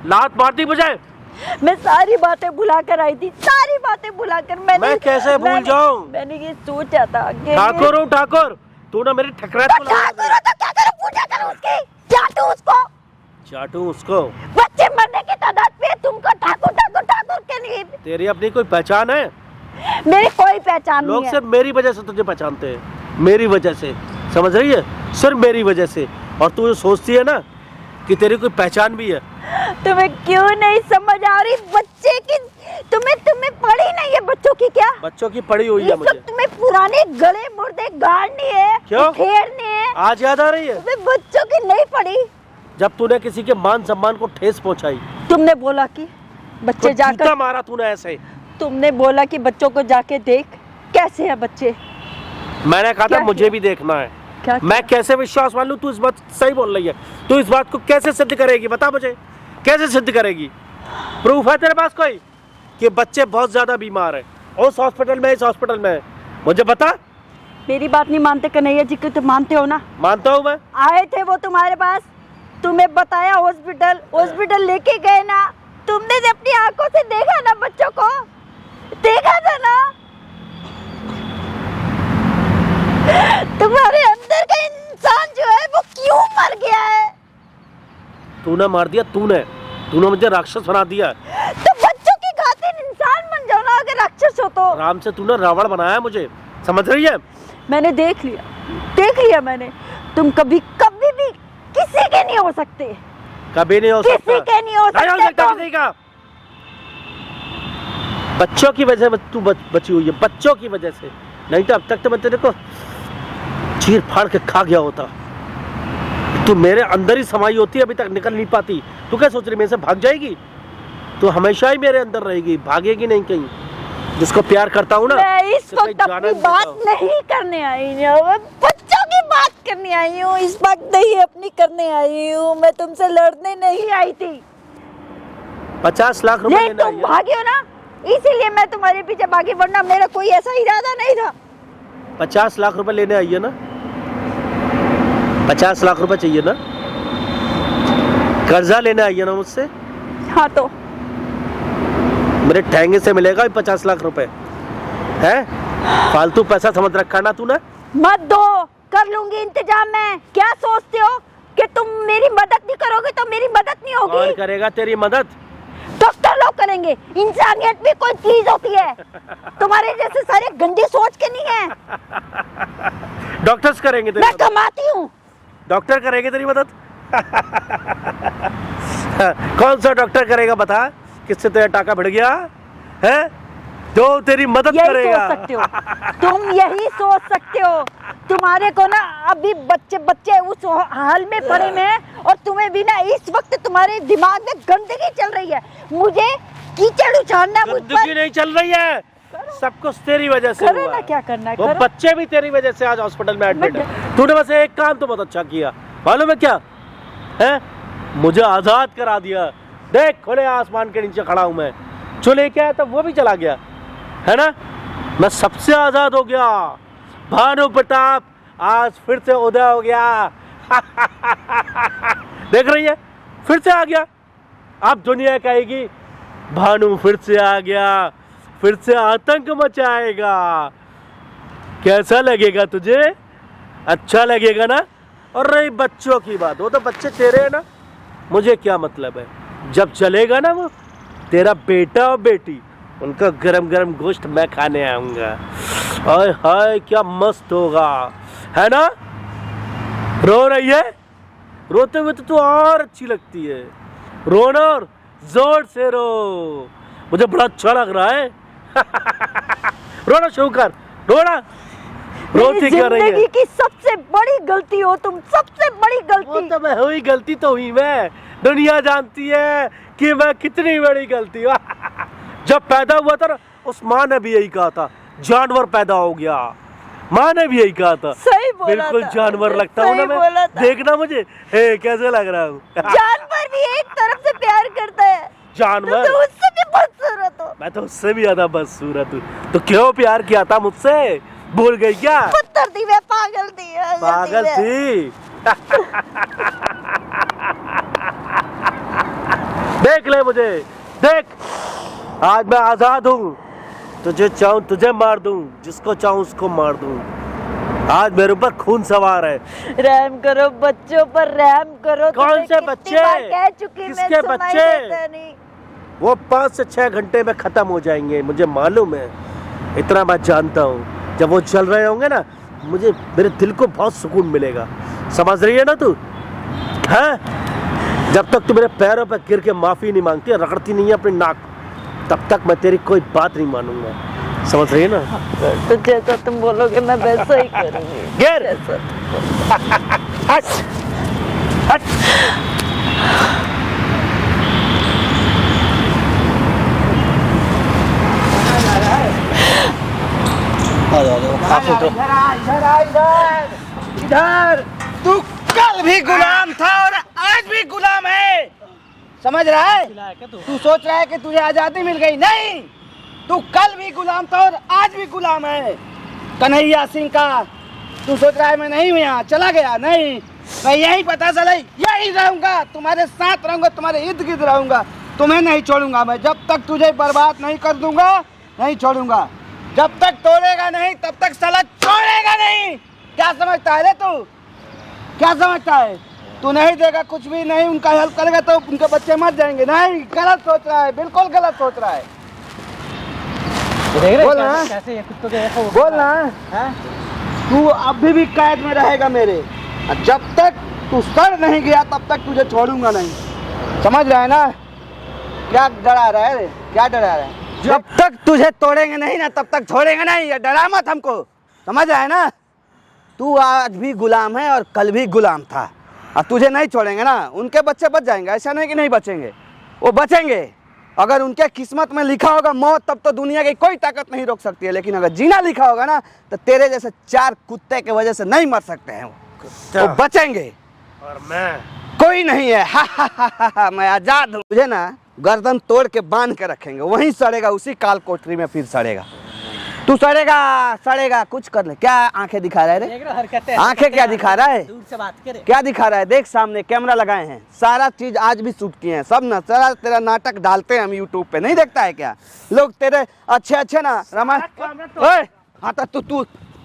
[SPEAKER 1] लात मार दी मुझे।
[SPEAKER 2] मैं सारी बातें भुला कर आई थी, सारी बातें भुला कर।
[SPEAKER 1] मैं कैसे भूल जाऊं?
[SPEAKER 2] मैंने ये सोचा था कि
[SPEAKER 1] ठाकुर हूँ ठाकुर। तूने मेरी ठकरात
[SPEAKER 2] तो ठाकुर हो तो क्या करूं? पूजा करूं उसकी, चाटू उसको,
[SPEAKER 1] चाटू उसको।
[SPEAKER 2] बच्चे मरने की तादाद पे तुमको ठाकुर ठाकुर ठाकुर के लिए।
[SPEAKER 1] तेरी अपनी कोई पहचान है?
[SPEAKER 2] मेरी कोई पहचान
[SPEAKER 1] लोग
[SPEAKER 2] नहीं है।
[SPEAKER 1] सिर्फ मेरी वजह से तुझे पहचानते हैं, मेरी वजह से। समझ रही है? सिर्फ मेरी वजह से। और तू सोचती है ना कि तेरी कोई पहचान भी है।
[SPEAKER 2] तुम्हें क्यों नहीं समझ आ रही? बच्चे की तुम्हें पड़ी नहीं है बच्चों की क्या?
[SPEAKER 1] बच्चों की पड़ी हुई
[SPEAKER 2] ये
[SPEAKER 1] है
[SPEAKER 2] सब
[SPEAKER 1] मुझे।
[SPEAKER 2] तुम्हें पुराने गले मुर्दे गाड़नी है,
[SPEAKER 1] क्यों?
[SPEAKER 2] फेरनी है।
[SPEAKER 1] आज याद आ रही है
[SPEAKER 2] तुम्हें बच्चों की नहीं पड़ी?
[SPEAKER 1] जब तूने किसी के मान सम्मान को ठेस पहुंचाई।
[SPEAKER 2] तुमने बोला कि बच्चे
[SPEAKER 1] तो
[SPEAKER 2] जाकर,
[SPEAKER 1] जूता मारा तूने ऐसे।
[SPEAKER 2] तुमने बोला कि बच्चों को जाके देख कैसे है बच्चे।
[SPEAKER 1] मैंने कहा था
[SPEAKER 2] क्या
[SPEAKER 1] मुझे
[SPEAKER 2] किया?
[SPEAKER 1] भी देखना है।
[SPEAKER 2] क्या
[SPEAKER 1] मैं कैसे विश्वास मान लूं? तू इस बात सही बोल रही है। तू इस बात को कैसे सिद्ध करेगी? बता मुझे, कैसे सिद्ध करेगी? प्रूफ है तेरे पास कोई कि बच्चे बहुत ज्यादा बीमार हैं उस हॉस्पिटल में, इस हॉस्पिटल में? मुझे बता।
[SPEAKER 2] मेरी बात नहीं मानते कन्हैया जी की, तो मानते हो ना?
[SPEAKER 1] मानता हूँ मैं।
[SPEAKER 2] आए थे वो तुम्हारे पास, तुम्हें बताया हॉस्पिटल लेके गए ना, तुमने अपनी आंखों से देखा ना बच्चों को, देखा था ना? तुम्हारे अंदर का इंसान जो है वो क्यों मर गया है?
[SPEAKER 1] तूने मार दिया, तूने मुझे राक्षस बना दिया।
[SPEAKER 2] तो बच्चों की खातिर इंसान बन जाओ ना, अगर राक्षस हो तो।
[SPEAKER 1] राम से तूने रावण बनाया मुझे, समझ रही है?
[SPEAKER 2] मैंने देख लिया मैंने, तुम कभी भी किसी के नहीं हो सकते,
[SPEAKER 1] कभी नहीं हो सकता,
[SPEAKER 2] किसी के नहीं हो सकते तुम।
[SPEAKER 1] किसी का। बच्चों की वजह से तू बची हुई है, बच्चों की वजह से, नहीं तो अब तक तो मैं तेरे को चीर फाड़ के खा गया होता। तू मेरे अंदर ही समाई होती, अभी तक निकल नहीं पाती। तू क्या सोच रही मेरे से भाग जाएगी? तू हमेशा ही मेरे अंदर रहेगी, भागेगी नहीं कहीं। जिसको प्यार करता हूँ ना,
[SPEAKER 2] मैं इस
[SPEAKER 1] तो
[SPEAKER 2] वक्त अपनी बात नहीं करने आई हूँ, बच्चों की बात करने आई हूँ। इस वक्त नहीं अपनी करने आई हूँ, मैं तुमसे लड़ने नहीं आई थी।
[SPEAKER 1] 50 लाख रुपए
[SPEAKER 2] नहीं,
[SPEAKER 1] लेना
[SPEAKER 2] तुम भागे हो ना, इसीलिए मैं तुम्हारे पीछे भागी, वरना मेरा कोई ऐसा इरादा नहीं था।
[SPEAKER 1] 50 लाख रुपए लेने आई है ना? 50 लाख रुपए चाहिए ना? कर्जा लेने आई है ना मुझसे?
[SPEAKER 2] हाँ, तो
[SPEAKER 1] मेरे ठेंगे से मिलेगा 50 लाख रुपए है? फालतू पैसा समझ रखा ना तूने?
[SPEAKER 2] मत दो, कर लूंगी इंतजाम मैं। क्या सोचते हो कि तुम मेरी मदद नहीं करोगे तो मेरी मदद नहीं होगी?
[SPEAKER 1] कौन करेगा तेरी मदद?
[SPEAKER 2] डॉक्टर लोग करेंगे। इंसानियत भी कोई चीज होती है, तुम्हारे जैसे सारे गंदी सोच के नहीं है।
[SPEAKER 1] डॉक्टर्स करेंगे तेरी
[SPEAKER 2] मैं
[SPEAKER 1] मदद?
[SPEAKER 2] कमाती हूँ।
[SPEAKER 1] डॉक्टर करेंगे तेरी मदद? कौन सा डॉक्टर करेगा बता? किससे तेरा टाका भिड़ गया है? जो तेरी मदद
[SPEAKER 2] यही
[SPEAKER 1] करेगा।
[SPEAKER 2] सोच सकते हो तुम, यही सोच सकते हो। तुम्हारे को ना अभी बच्चे उस हाल में पड़े में हैं, और तुम्हें भी ना इस वक्त तुम्हारे दिमाग में गंदगी चल रही है। मुझे कीचड़ उछालना मुझ पर।
[SPEAKER 1] गंदगी नहीं चल रही है, सब कुछ तेरी वजह से
[SPEAKER 2] करो
[SPEAKER 1] हुआ
[SPEAKER 2] ना,
[SPEAKER 1] है।
[SPEAKER 2] क्या करना है
[SPEAKER 1] वो
[SPEAKER 2] करो।
[SPEAKER 1] बच्चे भी तेरी वजह से आज हॉस्पिटल में एडमिट है। तूने बस एक काम तो बहुत अच्छा किया, मालूम है क्या है? मुझे आजाद करा दिया। देख, खुले आसमान के नीचे खड़ा हूं मैं, जो लेके आया था वो भी चला गया, है ना? मैं सबसे आजाद हो गया। भानु प्रताप आज फिर से उदय हो गया। देख रही है, फिर से आ गया। अब दुनिया कहेगी भानु फिर से आ गया, फिर से आतंक मचाएगा। कैसा लगेगा तुझे? अच्छा लगेगा ना? और रही बच्चों की बात, वो तो बच्चे तेरे हैं ना, मुझे क्या मतलब है? जब चलेगा ना वो तेरा बेटा और बेटी, उनका गरम गरम गोश्त मैं खाने आऊंगा। हाय हाय क्या मस्त होगा, है ना? रो रही है? रोते हुए तो तू और अच्छी लगती है। रोना और जोर से रो, मुझे बड़ा अच्छा लग रहा है। रोना शुरू कर, रोना। रोती क्यों रही है?
[SPEAKER 2] जिंदगी की सबसे बड़ी गलती हो तुम, सबसे बड़ी
[SPEAKER 1] वो
[SPEAKER 2] गलती।
[SPEAKER 1] तो मैं हुई, गलती तो हुई मैं। दुनिया जानती है कि मैं कितनी बड़ी गलती हूँ। जब पैदा हुआ था ना, उस माँ ने भी यही कहा था, जानवर पैदा हो गया। माँ ने भी यही कहा था,
[SPEAKER 2] सही बोला
[SPEAKER 1] बिल्कुल
[SPEAKER 2] था,
[SPEAKER 1] जानवर लगता हूँ ना
[SPEAKER 2] सही बोला
[SPEAKER 1] मैं।
[SPEAKER 2] था।
[SPEAKER 1] देखना मुझे, हे कैसे लग रहा हूँ।
[SPEAKER 2] जानवर भी एक तरफ से प्यार करता है,
[SPEAKER 1] जानवर
[SPEAKER 2] तो उससे भी बदसूरत हो।
[SPEAKER 1] मैं तो उससे भी ज्यादा बदसूरत हूँ। तो क्यों प्यार किया था मुझसे? भूल गई क्या?
[SPEAKER 2] पुत्र थी मैं, पागल थी।
[SPEAKER 1] पागल थी। देख ले मुझे, देख, आज मैं आजाद हूँ। तुझे चाहूँ तुझे मार दूं, जिसको चाहूँ उसको मार दूं। आज मेरे ऊपर खून सवार है।
[SPEAKER 2] रहम करो बच्चों पर, रहम करो।
[SPEAKER 1] कौन से बच्चे?
[SPEAKER 2] कह चुकी
[SPEAKER 1] किसके
[SPEAKER 2] मैं, सुनाई
[SPEAKER 1] बच्चे?
[SPEAKER 2] देता नहीं।
[SPEAKER 1] वो 5 से 6 घंटे में खत्म हो जाएंगे, मुझे मालूम है। इतना मैं जानता हूँ, जब वो चल रहे होंगे ना, मुझे मेरे दिल को बहुत सुकून मिलेगा। समझ रही है ना तू? हैं? जब तक तू मेरे पैरों पर गिर के माफी नहीं मांगती, रगड़ती नहीं है अपनी नाक, तब तक मैं तेरी कोई बात नहीं मानूंगा। समझ रही है ना?
[SPEAKER 2] तो जैसा तुम बोलोगे मैं वैसा ही करूंगी।
[SPEAKER 1] गिर।
[SPEAKER 2] जैसा
[SPEAKER 1] हट, हट।
[SPEAKER 3] इधर तू कल भी गुलाम था और आज भी गुलाम है, समझ रहा है? तू सोच रहा है कि तुझे आजादी मिल गई, नहीं, तू कल भी गुलाम था और आज भी गुलाम है। कन्हैया सिंह का तू सोच रहा है मैं नहीं हूँ यहाँ, चला गया? नहीं, मैं यही पता चला, यही रहूंगा, तुम्हारे साथ रहूंगा, तुम्हारे इर्द गिर्द रहूंगा, तुम्हें नहीं छोड़ूंगा मैं। जब तक तुझे बर्बाद नहीं कर दूंगा नहीं छोड़ूंगा। जब तक तोड़ेगा नहीं तब तक साला छोड़ेगा नहीं। क्या समझता है रे तू? क्या समझता है? तू नहीं देगा कुछ भी नहीं, उनका हेल्प करेगा तो उनके बच्चे मर जाएंगे। नहीं, गलत सोच रहा है, बिल्कुल गलत सोच रहा है। बोल ना, बोल ना, तू अभी भी कैद में रहेगा मेरे। जब तक तू सड़ नहीं गया तब तक तुझे छोड़ूंगा नहीं। समझ रहा है ना? क्या डरा रहा है? क्या डरा रहा है? जब तक तुझे तोड़ेंगे नहीं ना तब तक छोड़ेंगे नहीं। ये डरा मत हमको। समझ रहा है ना? तू आज भी गुलाम है और कल भी गुलाम था। अब तुझे नहीं छोड़ेंगे ना, उनके बच्चे बच जाएंगे। ऐसा नहीं कि नहीं बचेंगे, वो बचेंगे। अगर उनके किस्मत में लिखा होगा मौत तब तो दुनिया की कोई ताकत नहीं रोक सकती है। लेकिन अगर जीना लिखा होगा ना तो तेरे जैसे 4 कुत्ते की वजह से नहीं मर सकते हैं वो बचेंगे।
[SPEAKER 1] और मैं
[SPEAKER 3] कोई नहीं है। हा, मैं आजाद हूँ। तुझे ना गर्दन तोड़ के बांध के रखेंगे, वहीं सड़ेगा, उसी काल कोठरी में फिर सड़ेगा। तू सड़ेगा कुछ कर ले। क्या आंखें दिखा रहा है रे? आंखें क्या दिखा रहा है?
[SPEAKER 4] दूर से बात करे।
[SPEAKER 3] क्या दिखा रहा है? देख सामने कैमरा लगाए हैं, सारा चीज आज भी शूट किए हैं सब ना। सारा तेरा नाटक डालते हैं हम यूट्यूब पे, नहीं देखता है क्या लोग तेरे अच्छे ना रामायण? हाँ तो तू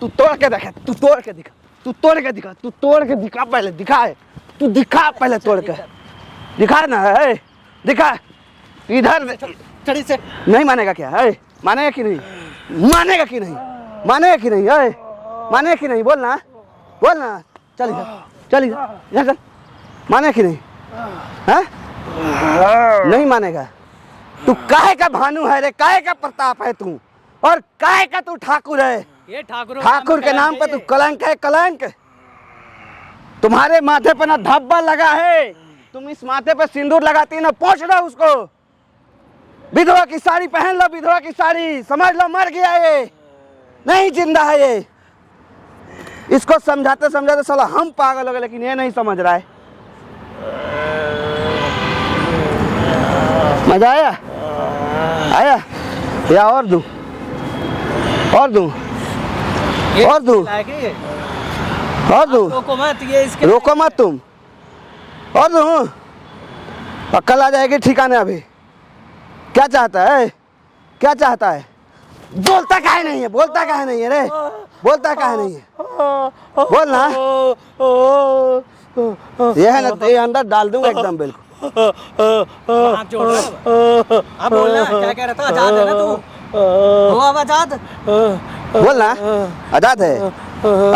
[SPEAKER 3] तोड़ के दिखा, तू तोड़ के दिखा, तू तोड़ के दिखा, तू तोड़ के दिखा, पहले दिखा है, तू दिखा पहले तोड़ के दिखा ना है, दिखा इधर।
[SPEAKER 4] चढ़ी से
[SPEAKER 3] नहीं मानेगा क्या है? मानेगा कि नहीं? मानेगा कि नहीं? मानेगा कि नहीं? है मानेगा कि नहीं? बोलना, बोलना। चल इधर, माने कि नहीं? है? नहीं मानेगा। तू काहे का भानु है रे? काहे का प्रताप है तू? और काहे का तू ठाकुर है?
[SPEAKER 4] ये
[SPEAKER 3] ठाकुर के नाम पर तू कलंक है, कलंक। तुम्हारे माथे पर ना धब्बा लगा है, तुम इस माथे पर सिंदूर लगाती है ना, पहुंच लो उसको। विधवा की साड़ी पहन लो, विधवा की साड़ी। समझ लो मर गया ये, नहीं जिंदा है ये। इसको समझाते समझाते साला हम पागल हो गए, लेकिन ये नहीं समझ रहा है। मजा आया या और दूं? और दूं?
[SPEAKER 4] रोको मत, ये इसके
[SPEAKER 3] रोको मत तुम। और दूं? कल आ जाएगी ठिकाने। अभी क्या चाहता है? क्या चाहता है? बोलता काहे नहीं है? बोलता काहे नहीं है रे? बोलता काहे नहीं है? बोलना। ये है ना, ये अंदर डाल दूंगा एकदम बिल्कुल।
[SPEAKER 4] हाथ जोड़ रहा है। अब बोलना, क्या कह रहा था? आजाद है ना तू? हो अब आजाद?
[SPEAKER 3] बोलना। आजाद है,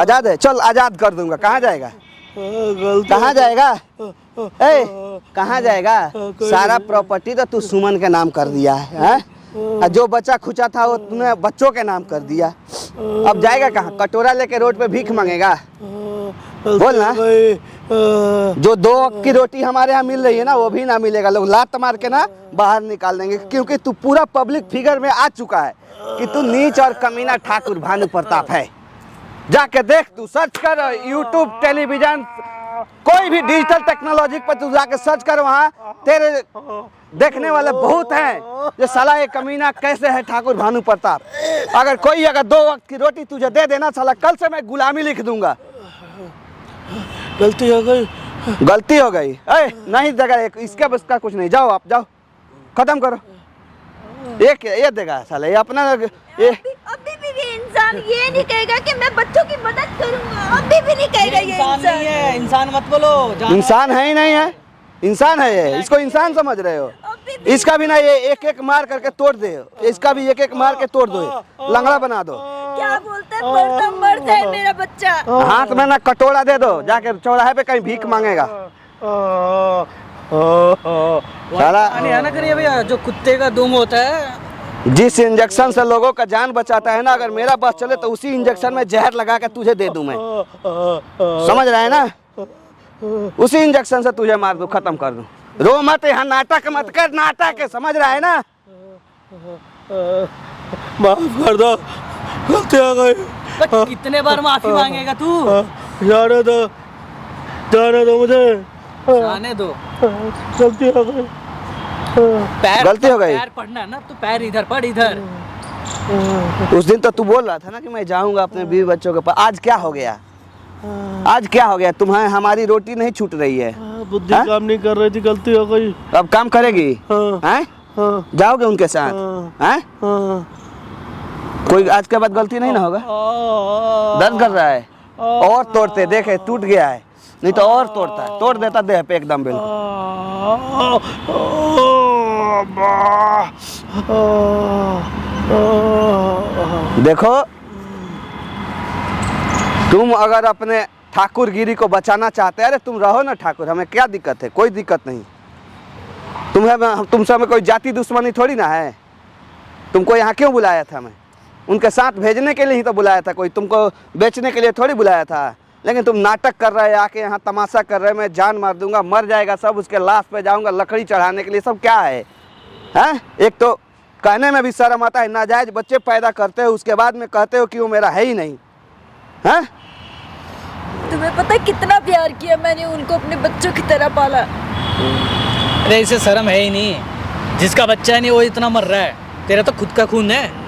[SPEAKER 3] आजाद है। चल आजाद कर दूंगा। कहाँ जाएगा? कहाँ जाएगा? ए, कहाँ जाएगा? सारा प्रॉपर्टी तो तू सुमन के नाम कर दिया है, जो बच्चा खुचा था वो तूने बच्चों के नाम कर दिया। अब जाएगा कहाँ? कटोरा लेके रोड पे भीख मांगेगा? बोलना। जो 2 वक्त की रोटी हमारे यहाँ मिल रही है ना, वो भी ना मिलेगा। लोग लात मार के ना बाहर निकाल देंगे, क्योंकि तू पूरा पब्लिक फिगर में आ चुका है कि तू नीच और कमीना ठाकुर भानु प्रताप है। जाके देख, तू सर्च कर यूट्यूब, टेलीविजन, कोई भी डिजिटल टेक्नोलॉजी पर तू जाके सर्च कर, वहाँ तेरे देखने वाले बहुत हैं जो साला ये कमीना कैसे है ठाकुर भानु प्रताप। अगर 2 वक्त की रोटी तुझे दे देना साला, कल से मैं गुलामी लिख दूंगा।
[SPEAKER 1] गलती हो गई,
[SPEAKER 3] गलती हो गई। नहीं देगा इसका बस का कुछ नहीं। जाओ आप, जाओ खत्म करो। ये देगा साला, ये अपना ये।
[SPEAKER 2] अभी भी इंसान ये नहीं कहेगा कि मैं बच्चों की मदद करूंगा। अभी भी नहीं कहेगा ये
[SPEAKER 4] इंसान नहीं है। इंसान मत बोलो,
[SPEAKER 3] इंसान है ही नहीं है, इंसान है ये। इसको इंसान समझ रहे हो? इसका भी ना ये एक मार करके तोड़ दे, इसका भी एक मार के तोड़ दो, लंगड़ा बना दो।
[SPEAKER 2] क्या बोलता है? मर्द है मेरा बच्चा।
[SPEAKER 3] हाथ में ना कटोरा दे दो, जाके चौराहे पे कहीं भीख मांगेगा साला।
[SPEAKER 4] ना करिए भैया, जो कुत्ते का दुम होता है,
[SPEAKER 3] जिस इंजेक्शन से लोगों का जान बचाता है ना, अगर मेरा बस चले तो उसी इंजेक्शन में जहर लगा के तुझे दे दूं मैं। समझ रहा है ना? उसी इंजेक्शन से तुझे मार दूं, खत्म कर दूं। रो मत, यहाँ नाटक मत कर, नाटक है। समझ रहा है ना?
[SPEAKER 1] माफ कर दो, गलती हो गई।
[SPEAKER 4] कितने बार माफी मांगेगा तू?
[SPEAKER 1] जाने दो मुझे,
[SPEAKER 4] जाने दो।
[SPEAKER 1] गलती हो गई।
[SPEAKER 3] गलती हो गई।
[SPEAKER 4] पैर पड़ना है ना तो पैर इधर पड़, इधर।
[SPEAKER 3] उस दिन तो तू बोल रहा था ना कि मैं जाऊंगा अपने बीवी बच्चों के पास। आज क्या हो गया? आज क्या हो गया, तुम्हें हमारी रोटी नहीं छूट रही है?
[SPEAKER 1] बुद्धि
[SPEAKER 3] हाँ?
[SPEAKER 1] काम नहीं कर रही थी, गलती हो गई।
[SPEAKER 3] अब काम करेगी?
[SPEAKER 1] हाँ।
[SPEAKER 3] हैं?
[SPEAKER 1] हाँ।
[SPEAKER 3] जाओगे उनके साथ? हैं?
[SPEAKER 1] हाँ।
[SPEAKER 3] कोई आज के बाद गलती नहीं ना होगा? दर्द कर रहा है? और तोड़ते देखे, टूट गया है, नहीं तो और तोड़ता, तोड़ देता देह पे एकदम बिल्कुल। देखो, तुम अगर अपने ठाकुरगिरी को बचाना चाहते हैं, अरे तुम रहो ना ठाकुर, हमें क्या दिक्कत है, कोई दिक्कत नहीं। तुमसे हमें कोई जाति दुश्मनी थोड़ी ना है। तुमको यहाँ क्यों बुलाया था? मैं उनके साथ भेजने के लिए ही तो बुलाया था, कोई तुमको बेचने के लिए थोड़ी बुलाया था। लेकिन तुम नाटक कर रहे, आके यहाँ तमाशा कर रहे, मैं जान मार दूंगा, मर जाएगा सब, उसके लाश पे जाऊंगा लकड़ी चढ़ाने के लिए, सब क्या है? हैं? एक तो कहने में भी शर्म आता है, नाजायज बच्चे पैदा करते हो, उसके बाद में कहते हो कि वो मेरा है ही नहीं। हैं?
[SPEAKER 2] तुम्हें पता है कितना प्यार किया मैंने उनको, अपने बच्चों की तरह पाला।
[SPEAKER 4] अरे इसे शर्म है ही नहीं, जिसका बच्चा है नहीं वो इतना मर रहा है, तेरा तो खुद का खून है।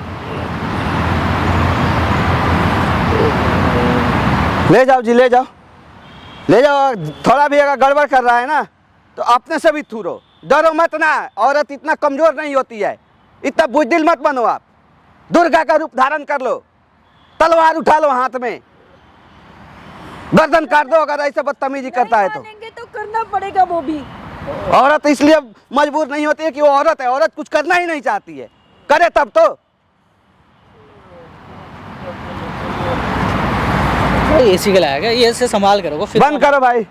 [SPEAKER 3] ले जाओ जी, ले जाओ, ले जाओ। थोड़ा भी अगर गड़बड़ कर रहा है ना तो अपने से भी थूरो, डरो मत ना। औरत इतना कमजोर नहीं होती है, इतना बुज़दिल मत बनो आप। दुर्गा का रूप धारण कर लो, तलवार उठा लो हाथ में, गर्दन काट दो अगर ऐसे बदतमीजी करता है तो।
[SPEAKER 2] मानेंगे तो करना पड़ेगा वो भी।
[SPEAKER 3] औरत इसलिए मजबूर नहीं होती है कि वो औरत है, औरत कुछ करना ही नहीं चाहती है, करे तब तो।
[SPEAKER 4] एसी का लाया, ये से संभाल करोगे फिर।
[SPEAKER 3] बंद करो भाई।